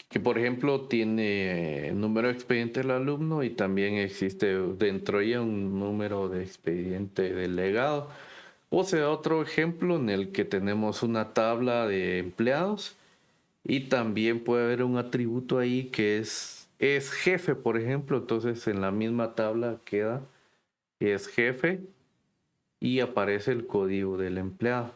que por ejemplo tiene el número de expediente del alumno y también existe dentro de ella un número de expediente delegado. O sea, otro ejemplo en el que tenemos una tabla de empleados y también puede haber un atributo ahí que es jefe, por ejemplo. Entonces en la misma tabla queda que es jefe y aparece el código del empleado.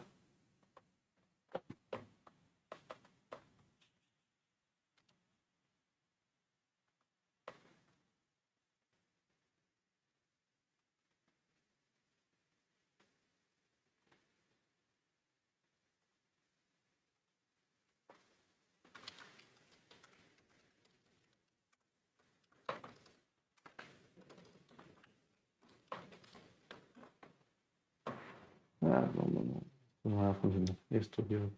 No va a funcionar. Esto yo.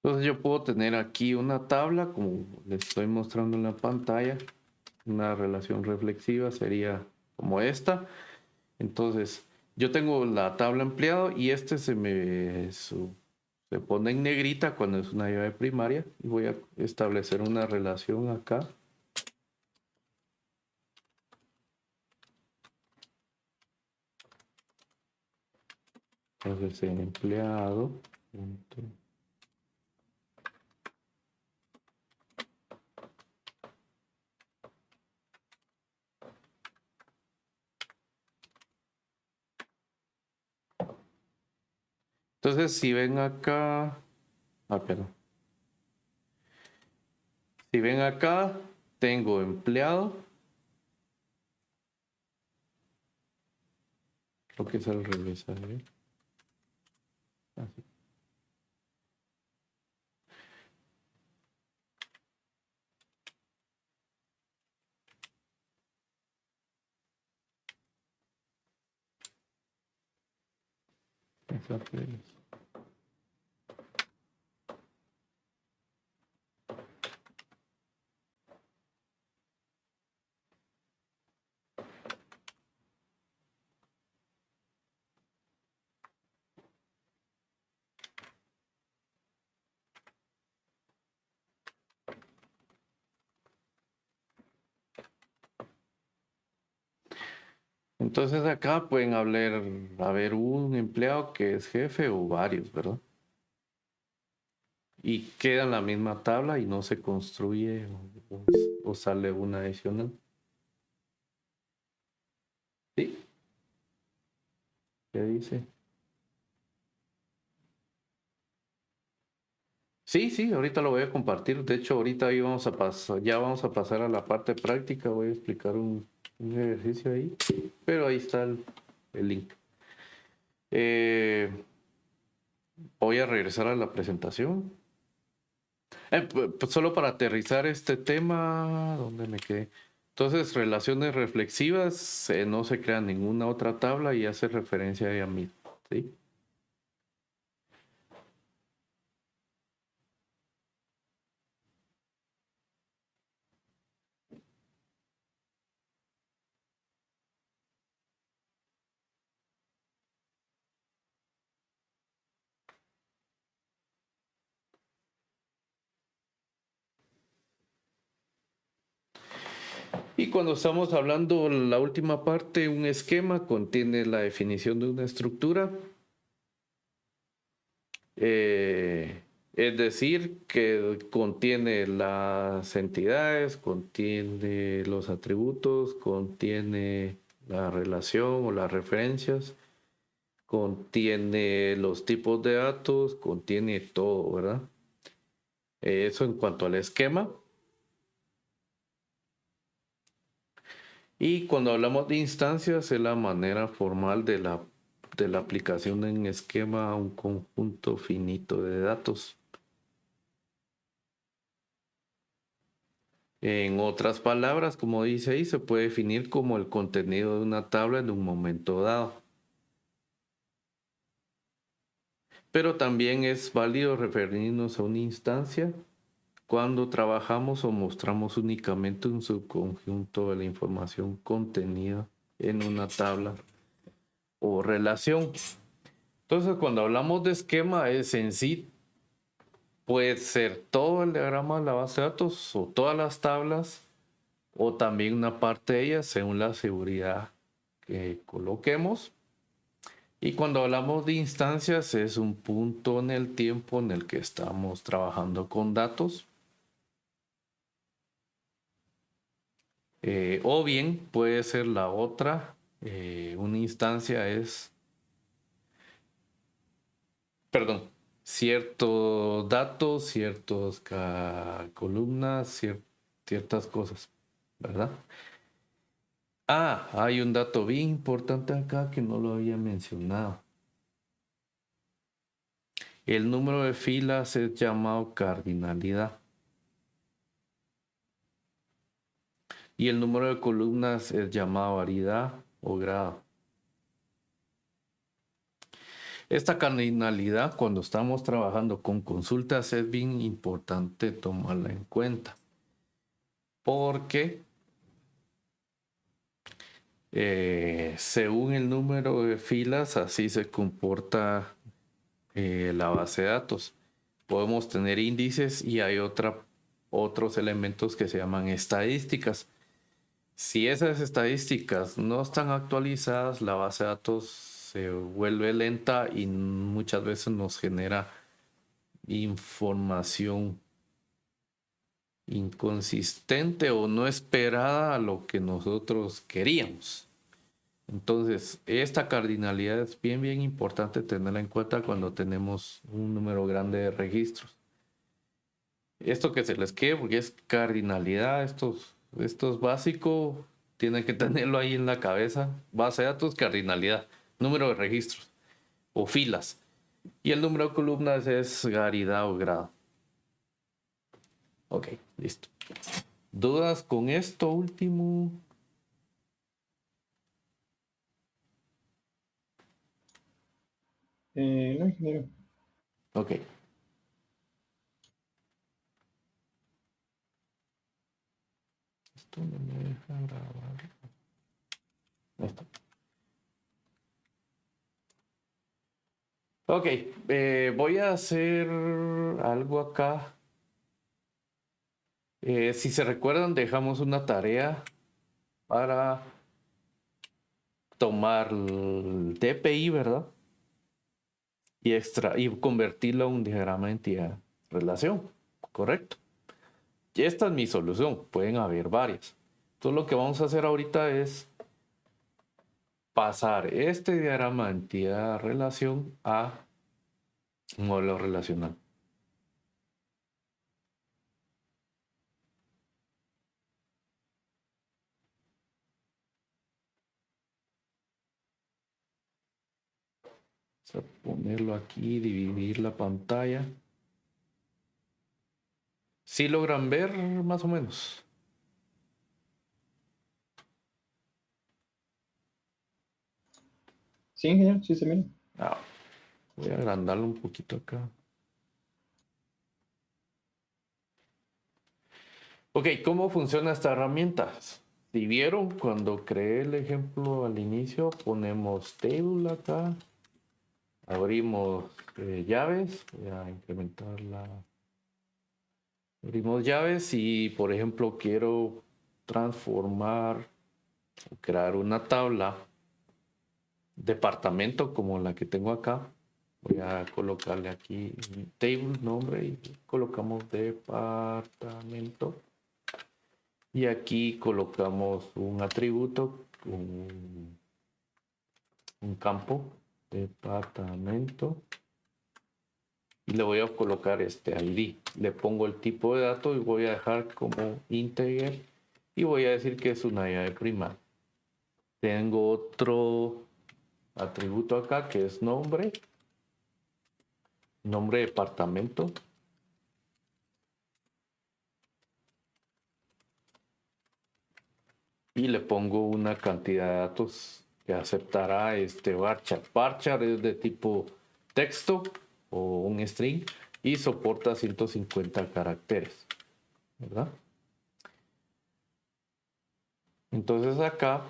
Entonces yo puedo tener aquí una tabla, como les estoy mostrando en la pantalla, una relación reflexiva sería como esta. Entonces yo tengo la tabla empleado y este se pone en negrita cuando es una llave primaria y voy a establecer una relación acá. Entonces el empleado. Entonces, si ven acá, perdón. Si ven acá, tengo empleado, lo que es al revés, a ver. Así. Es al revés. Entonces acá pueden haber un empleado que es jefe o varios, ¿verdad? Y queda en la misma tabla y no se construye o sale una adicional. ¿Sí? ¿Qué dice? Sí, sí, ahorita lo voy a compartir. De hecho, ahorita ya vamos a pasar a la parte práctica. Voy a explicar un ejercicio ahí. Pero ahí está el link. Eh, Voy a regresar a la presentación. Pues solo para aterrizar este tema, ¿dónde me quedé? Entonces, relaciones reflexivas, no se crea ninguna otra tabla y hace referencia a ella misma, ¿sí? Y cuando estamos hablando la última parte, un esquema contiene la definición de una estructura. Es decir, que contiene las entidades, contiene los atributos, contiene la relación o las referencias, contiene los tipos de datos, contiene todo, ¿verdad? Eso en cuanto al esquema. Y cuando hablamos de instancias, es la manera formal de la aplicación en esquema a un conjunto finito de datos. En otras palabras, como dice ahí, se puede definir como el contenido de una tabla en un momento dado. Pero también es válido referirnos a una instancia cuando trabajamos o mostramos únicamente un subconjunto de la información contenida en una tabla o relación. Entonces, cuando hablamos de esquema, es en sí, puede ser todo el diagrama de la base de datos o todas las tablas o también una parte de ellas según la seguridad que coloquemos. Y cuando hablamos de instancias, es un punto en el tiempo en el que estamos trabajando con datos. O bien puede ser la otra. Una instancia es, perdón, ciertos datos, ciertas columnas, ciertas cosas, ¿verdad? Ah, hay un dato bien importante acá que no lo había mencionado. El número de filas es llamado cardinalidad. Y el número de columnas es llamado variedad o grado. Esta cardinalidad, cuando estamos trabajando con consultas, es bien importante tomarla en cuenta. Porque según el número de filas, así se comporta la base de datos. Podemos tener índices y hay otros elementos que se llaman estadísticas. Si esas estadísticas no están actualizadas, la base de datos se vuelve lenta y muchas veces nos genera información inconsistente o no esperada a lo que nosotros queríamos. Entonces, esta cardinalidad es bien importante tenerla en cuenta cuando tenemos un número grande de registros. Esto que se les quede, porque es cardinalidad, esto es básico, tienen que tenerlo ahí en la cabeza. Base de datos, cardinalidad, número de registros o filas. Y el número de columnas es garidad o grado. Ok, listo. ¿Dudas con esto último? No, ingeniero. Ok. Esto no me deja grabar. Ahí está. Ok, voy a hacer algo acá. Si se recuerdan, dejamos una tarea para tomar el DPI, ¿verdad? Y convertirlo a un diagrama de entidad relación, ¿correcto? Y esta es mi solución, pueden haber varias. Entonces lo que vamos a hacer ahorita es pasar este diagrama de entidad relación a un modelo relacional. Vamos a ponerlo aquí, dividir la pantalla. ¿Sí logran ver más o menos? Sí, ingeniero, sí se mira. Ah, voy a agrandarlo un poquito acá. Ok, ¿cómo funciona esta herramienta? Si vieron, cuando creé el ejemplo al inicio, ponemos table acá, abrimos llaves, voy a incrementar abrimos llaves y, por ejemplo, quiero transformar o crear una tabla departamento como la que tengo acá. Voy a colocarle aquí table, nombre, y colocamos departamento. Y aquí colocamos un atributo, un campo, departamento. y le voy a colocar este ID. Le pongo el tipo de dato y voy a dejar como integer y voy a decir que es una llave primaria. Tengo otro atributo acá que es nombre departamento. Y le pongo una cantidad de datos que aceptará este varchar. Varchar es de tipo texto o un string y soporta 150 caracteres, ¿verdad? Entonces acá,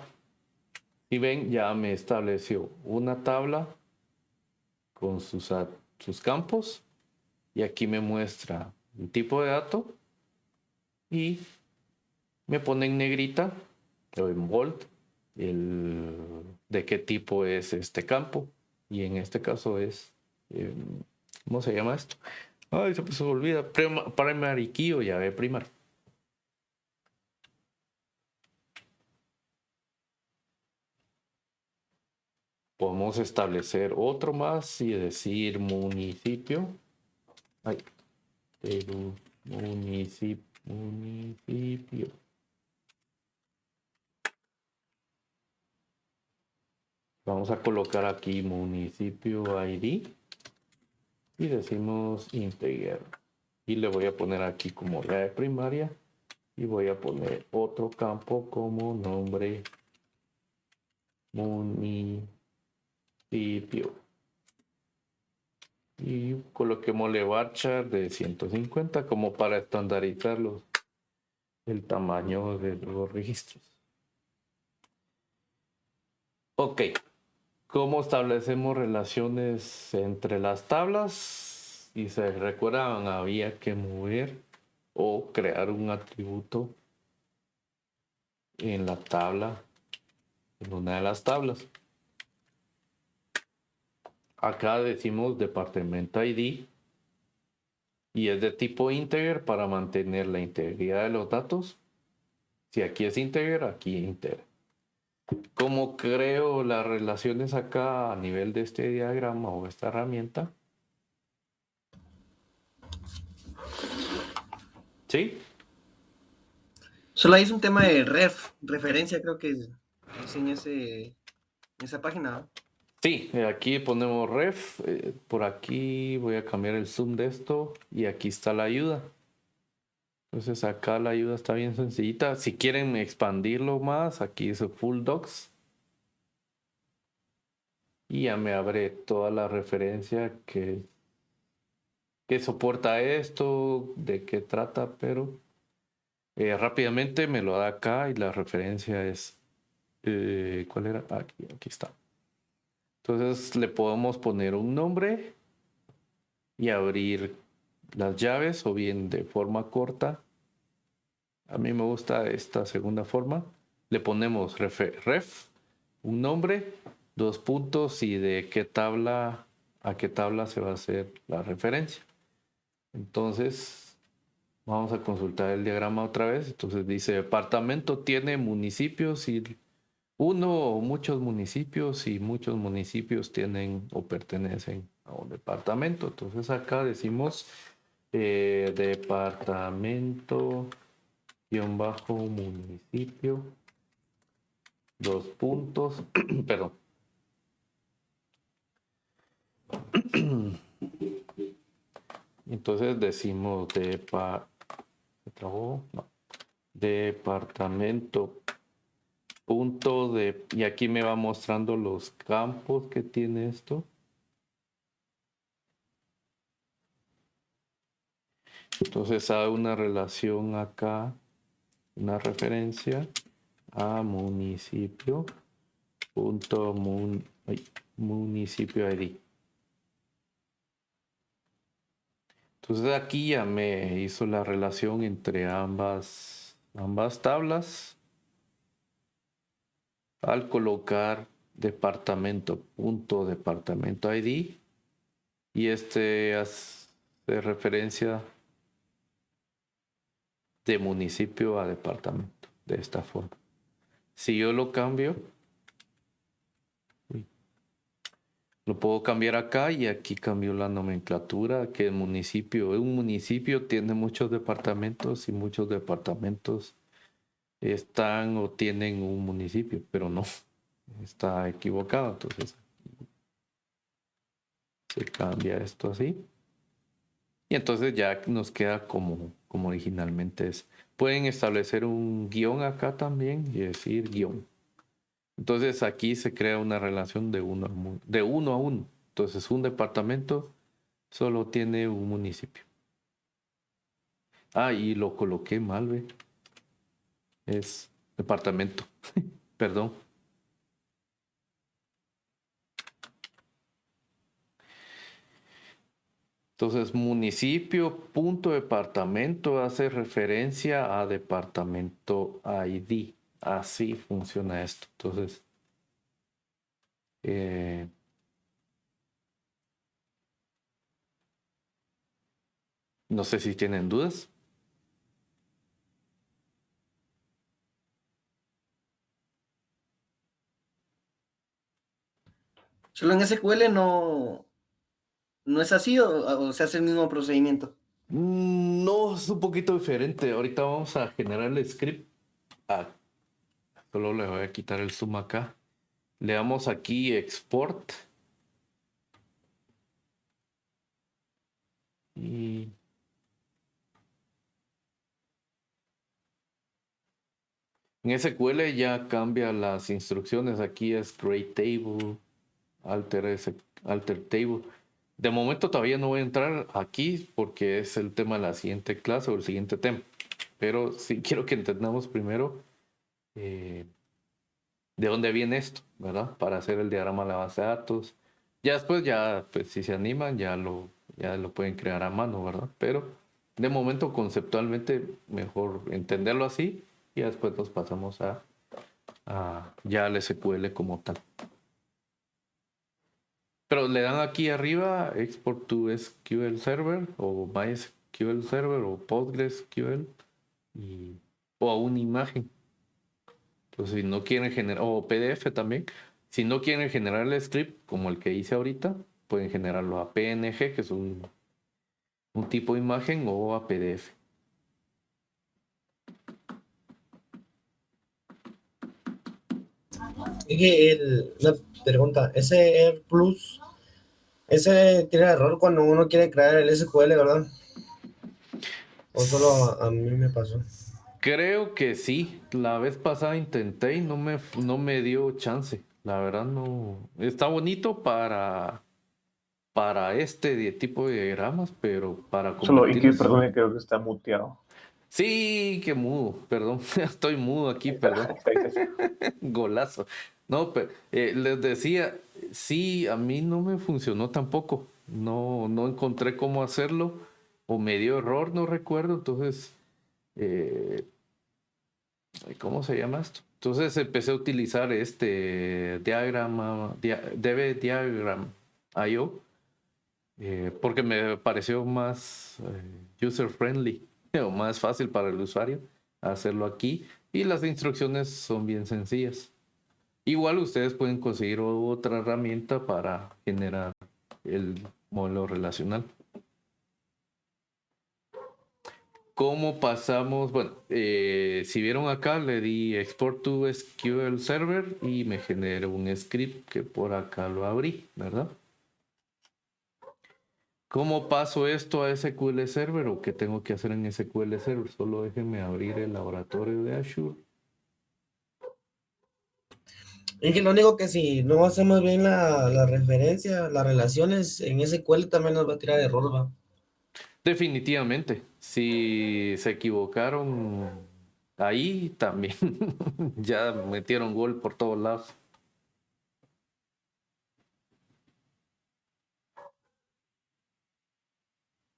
si ven, ya me estableció una tabla con sus campos y aquí me muestra el tipo de dato y me pone en negrita o en bold de qué tipo es este campo. Y en este caso es, ¿cómo se llama esto? Ay, se me olvida. Primary key o llave primaria. Podemos establecer otro más y decir municipio. Ay, municipio. Vamos a colocar aquí municipio ID y decimos integer. Y le voy a poner aquí como llave primaria y voy a poner otro campo como nombre municipio. Y coloquémosle varchar de 150 como para estandarizar el tamaño de los registros. Ok. ¿Cómo establecemos relaciones entre las tablas? Si se recuerdan, había que mover o crear un atributo en la tabla, en una de las tablas. Acá decimos departamento ID y es de tipo integer para mantener la integridad de los datos. Si aquí es integer, aquí integer. ¿Cómo creo las relaciones acá a nivel de este diagrama o esta herramienta? ¿Sí? Solo ahí es un tema de referencia, creo que es en esa página, ¿no? Sí, aquí ponemos ref, por aquí voy a cambiar el zoom de esto y aquí está la ayuda. Entonces acá la ayuda está bien sencillita. Si quieren expandirlo más, aquí dice full docs. Y ya me abre toda la referencia que soporta esto, de qué trata, pero rápidamente me lo da acá y la referencia es, ¿cuál era? Aquí está. Entonces le podemos poner un nombre y abrir las llaves o bien de forma corta. A mí me gusta esta segunda forma. Le ponemos ref, un nombre, 2 puntos y de qué tabla a qué tabla se va a hacer la referencia. Entonces vamos a consultar el diagrama otra vez. Entonces dice departamento tiene municipios y uno o muchos municipios y muchos municipios tienen o pertenecen a un departamento. Entonces acá decimos departamento bajo municipio 2 puntos perdón. Entonces decimos departamento y aquí me va mostrando los campos que tiene esto. Entonces hay una relación acá, una referencia a municipio municipio ID. Entonces aquí ya me hizo la relación entre ambas tablas al colocar departamento ID y este hace referencia de municipio a departamento de esta forma. Si yo lo cambio, Lo puedo cambiar acá y aquí cambio la nomenclatura, que un municipio tiene muchos departamentos y muchos departamentos están o tienen un municipio, pero no, está equivocado. Entonces se cambia esto así. Y entonces ya nos queda como originalmente es. Pueden establecer un guión acá también y decir guión. Entonces aquí se crea una relación de uno a uno. Entonces un departamento solo tiene un municipio. Ah, y lo coloqué mal, ve. Es departamento. Perdón. Entonces, municipio, punto departamento hace referencia a departamento ID. Así funciona esto. Entonces, eh, no sé si tienen dudas. Solo en SQL no es así o se hace el mismo procedimiento. No, es un poquito diferente. Ahorita vamos a generar el script. Ah, solo le voy a quitar el zoom acá. Le damos aquí export. Y en SQL ya cambia las instrucciones. Aquí es create table, alter table. De momento todavía no voy a entrar aquí porque es el tema de la siguiente clase o el siguiente tema. Pero sí quiero que entendamos primero de dónde viene esto, ¿verdad? Para hacer el diagrama de la base de datos. Ya después, ya, pues si se animan, ya lo pueden crear a mano, ¿verdad? Pero de momento, conceptualmente, mejor entenderlo así y después nos pasamos a ya al SQL como tal. Pero le dan aquí arriba Export to SQL Server o MySQL Server o PostgreSQL o a una imagen. Entonces, si no quieren generar, o PDF también, si no quieren generar el script como el que hice ahorita, pueden generarlo a PNG, que es un tipo de imagen, o a PDF. Una pregunta, ese Air Plus, ese tiene error cuando uno quiere crear el SQL, ¿verdad? O solo a mí me pasó. Creo que sí. La vez pasada intenté y no me dio chance. La verdad no. Está bonito para tipo de diagramas, pero para Solo, y que, convertirlos. perdón, creo que está muteado. Sí, que mudo, perdón. Estoy mudo aquí, Ahí está, perdón. ahí está. Golazo. No, pero les decía, sí, a mí no me funcionó tampoco. No encontré cómo hacerlo o me dio error, no recuerdo. Entonces, eh, ¿cómo se llama esto? Entonces empecé a utilizar este diagrama, DB Diagram IO, porque me pareció más user friendly o más fácil para el usuario hacerlo aquí y las instrucciones son bien sencillas. Igual ustedes pueden conseguir otra herramienta para generar el modelo relacional. ¿Cómo pasamos? Bueno, si vieron acá, le di Export to SQL Server y me generó un script que por acá lo abrí, ¿verdad? ¿Cómo paso esto a SQL Server o qué tengo que hacer en SQL Server? Solo déjenme abrir el laboratorio de Azure. Es que lo único que si no hacemos bien la referencia, las relaciones en SQL también nos va a tirar error, ¿va? Definitivamente, si se equivocaron ahí también, ya metieron gol por todos lados.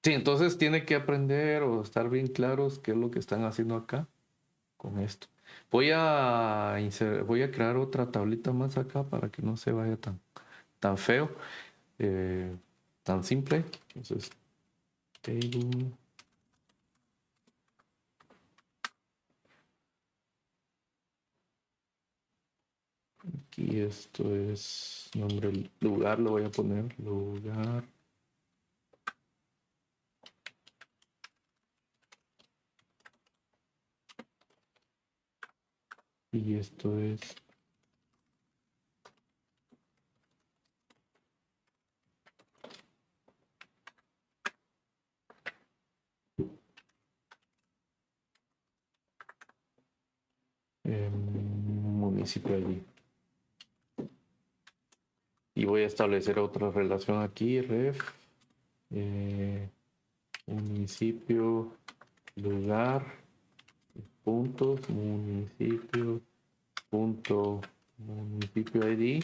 Sí, entonces tiene que aprender o estar bien claros qué es lo que están haciendo acá con esto. Voy a crear otra tablita más acá para que no se vaya tan feo, eh, tan simple. Entonces, table. Aquí Aquí esto es nombre del lugar, lo voy a poner lugar. Y esto es municipio allí. Y voy a establecer otra relación aquí, ref, municipio, lugar, puntos, municipio, punto, municipio ID,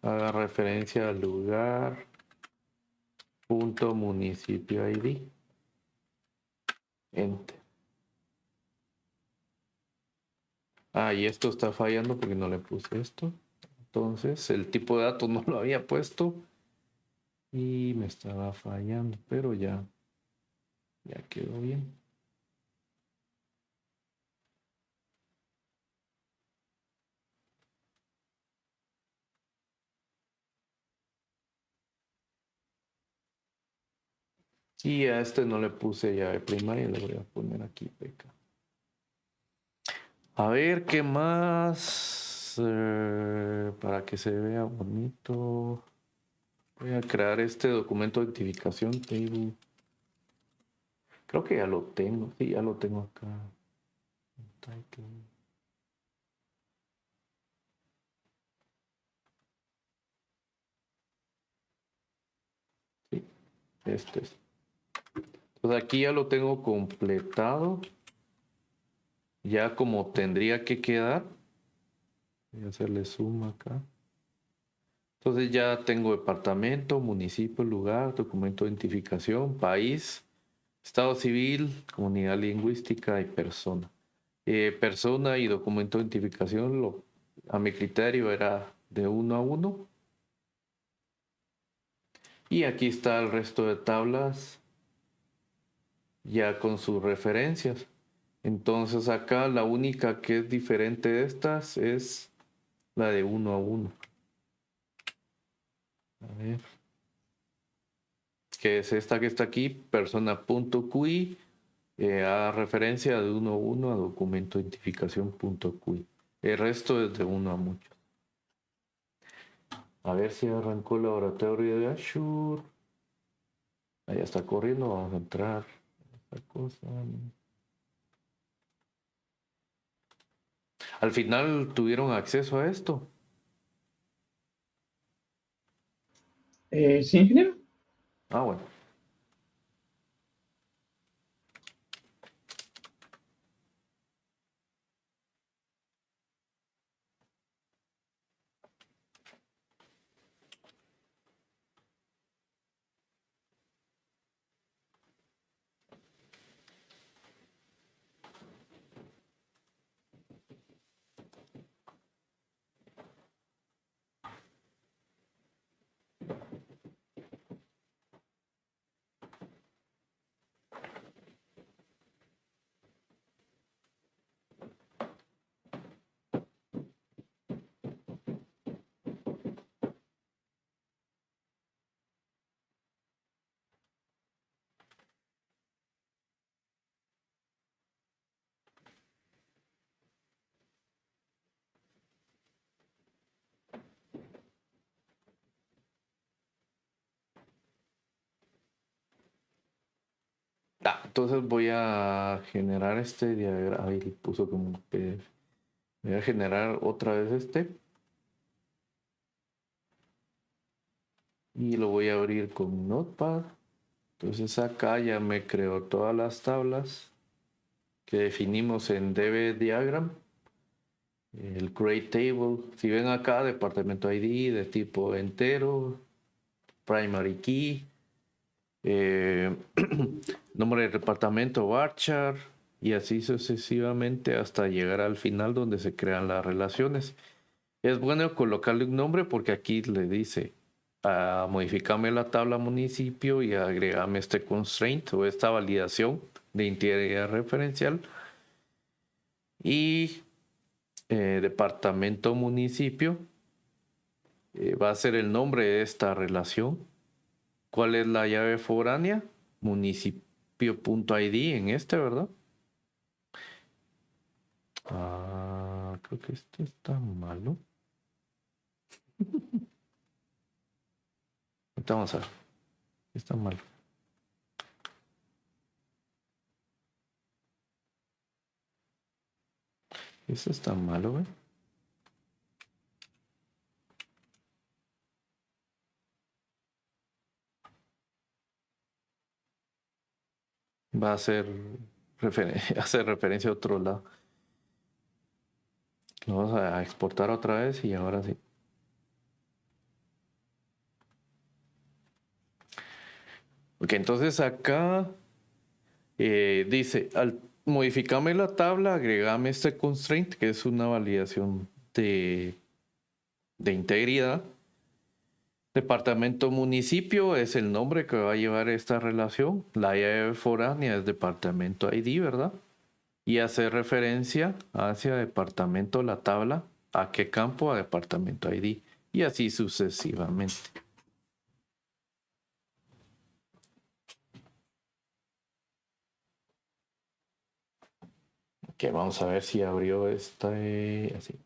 haga referencia al lugar, punto, municipio ID. Enter. Ah, y esto está fallando porque no le puse esto. Entonces, el tipo de datos no lo había puesto y me estaba fallando, pero ya quedó bien. Y a este no le puse llave primaria, le voy a poner aquí PK. A ver, ¿qué más? Para que se vea bonito. Voy a crear este documento de identificación table. Creo que ya lo tengo. Sí, ya lo tengo acá. Title. Sí, este es. Entonces aquí ya lo tengo completado. Ya como tendría que quedar. Voy a hacerle zoom acá. Entonces ya tengo departamento, municipio, lugar, documento de identificación, país, estado civil, comunidad lingüística y persona. Persona y documento de identificación, a mi criterio era de 1 a 1. Y aquí está el resto de tablas ya con sus referencias. Entonces acá la única que es diferente de estas es la de 1 a 1. A ver. Que es esta que está aquí, persona.qi, a referencia de 1 a 1 a documento identificación.qi. El resto es de 1 a muchos. A ver si arrancó el laboratorio de Azure. Ahí está corriendo, vamos a entrar. Esta cosa. Al final tuvieron acceso a esto. ¿Sí, ingeniero? Ah, bueno. Entonces voy a generar este diagrama. Ahí le puso como un PDF. Voy a generar otra vez este. Y lo voy a abrir con Notepad. Entonces acá ya me creo todas las tablas que definimos en DB Diagram. El Create Table. Si ven acá, departamento ID de tipo entero. Primary Key. Nombre del departamento varchar. Y así sucesivamente hasta llegar al final donde se crean las relaciones. Es bueno colocarle un nombre porque aquí le dice a modificarme la tabla municipio y agregarme este constraint o esta validación de integridad referencial. Y departamento municipio va a ser el nombre de esta relación. ¿Cuál es la llave foránea? Municipio.id en este, ¿verdad? Creo que este está malo. Ahorita vamos a ver. Está malo. Este está malo, ¿eh? Va a hacer hacer referencia a otro lado. Lo vamos a exportar otra vez y ahora sí. Ok, entonces acá dice, al modificarme la tabla, agregame este constraint, que es una validación de integridad. Departamento municipio es el nombre que va a llevar esta relación. La llave foránea es departamento ID, ¿verdad? Y hacer referencia hacia departamento la tabla. ¿A qué campo? A departamento ID. Y así sucesivamente. Ok, vamos a ver si abrió esta así.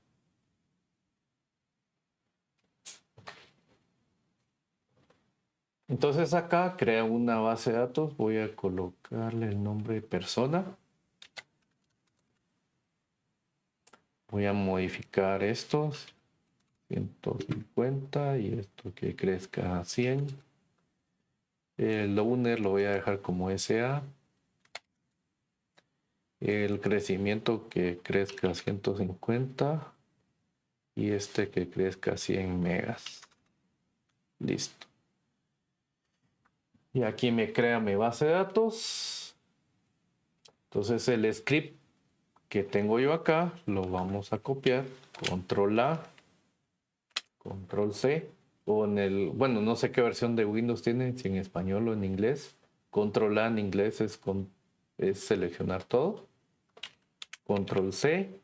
Entonces acá crea una base de datos. Voy a colocarle el nombre de persona. Voy a modificar estos. 150 y esto que crezca a 100. El owner lo voy a dejar como SA. El crecimiento que crezca a 150. Y este que crezca a 100 megas. Listo. Y aquí me crea mi base de datos. Entonces el script que tengo yo acá lo vamos a copiar. Control A. Control C. O en el, bueno, no sé qué versión de Windows tienen, si en español o en inglés. Control A en inglés es seleccionar todo. Control C.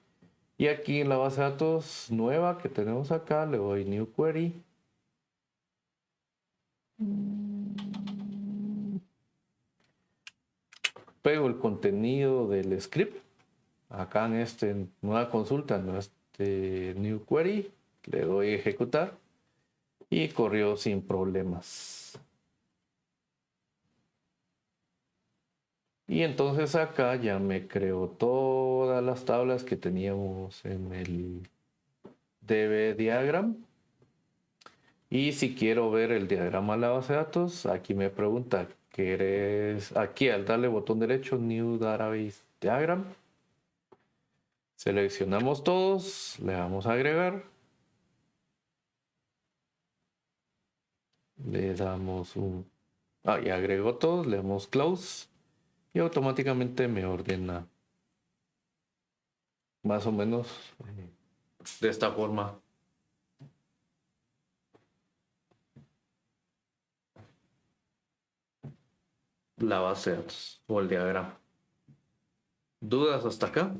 Y aquí en la base de datos nueva que tenemos acá, le doy New Query. Pego el contenido del script. Acá en este nueva consulta, en este New Query, le doy ejecutar. Y corrió sin problemas. Y entonces acá ya me creó todas las tablas que teníamos en el DB diagram. Y si quiero ver el diagrama de la base de datos, aquí me pregunta, ¿quieres? Aquí al darle botón derecho, New Database Diagram. Seleccionamos todos, le damos a agregar. Le damos y agregó todos, le damos Close. Y automáticamente me ordena más o menos de esta forma. La base de datos o el diagrama. ¿Dudas hasta acá?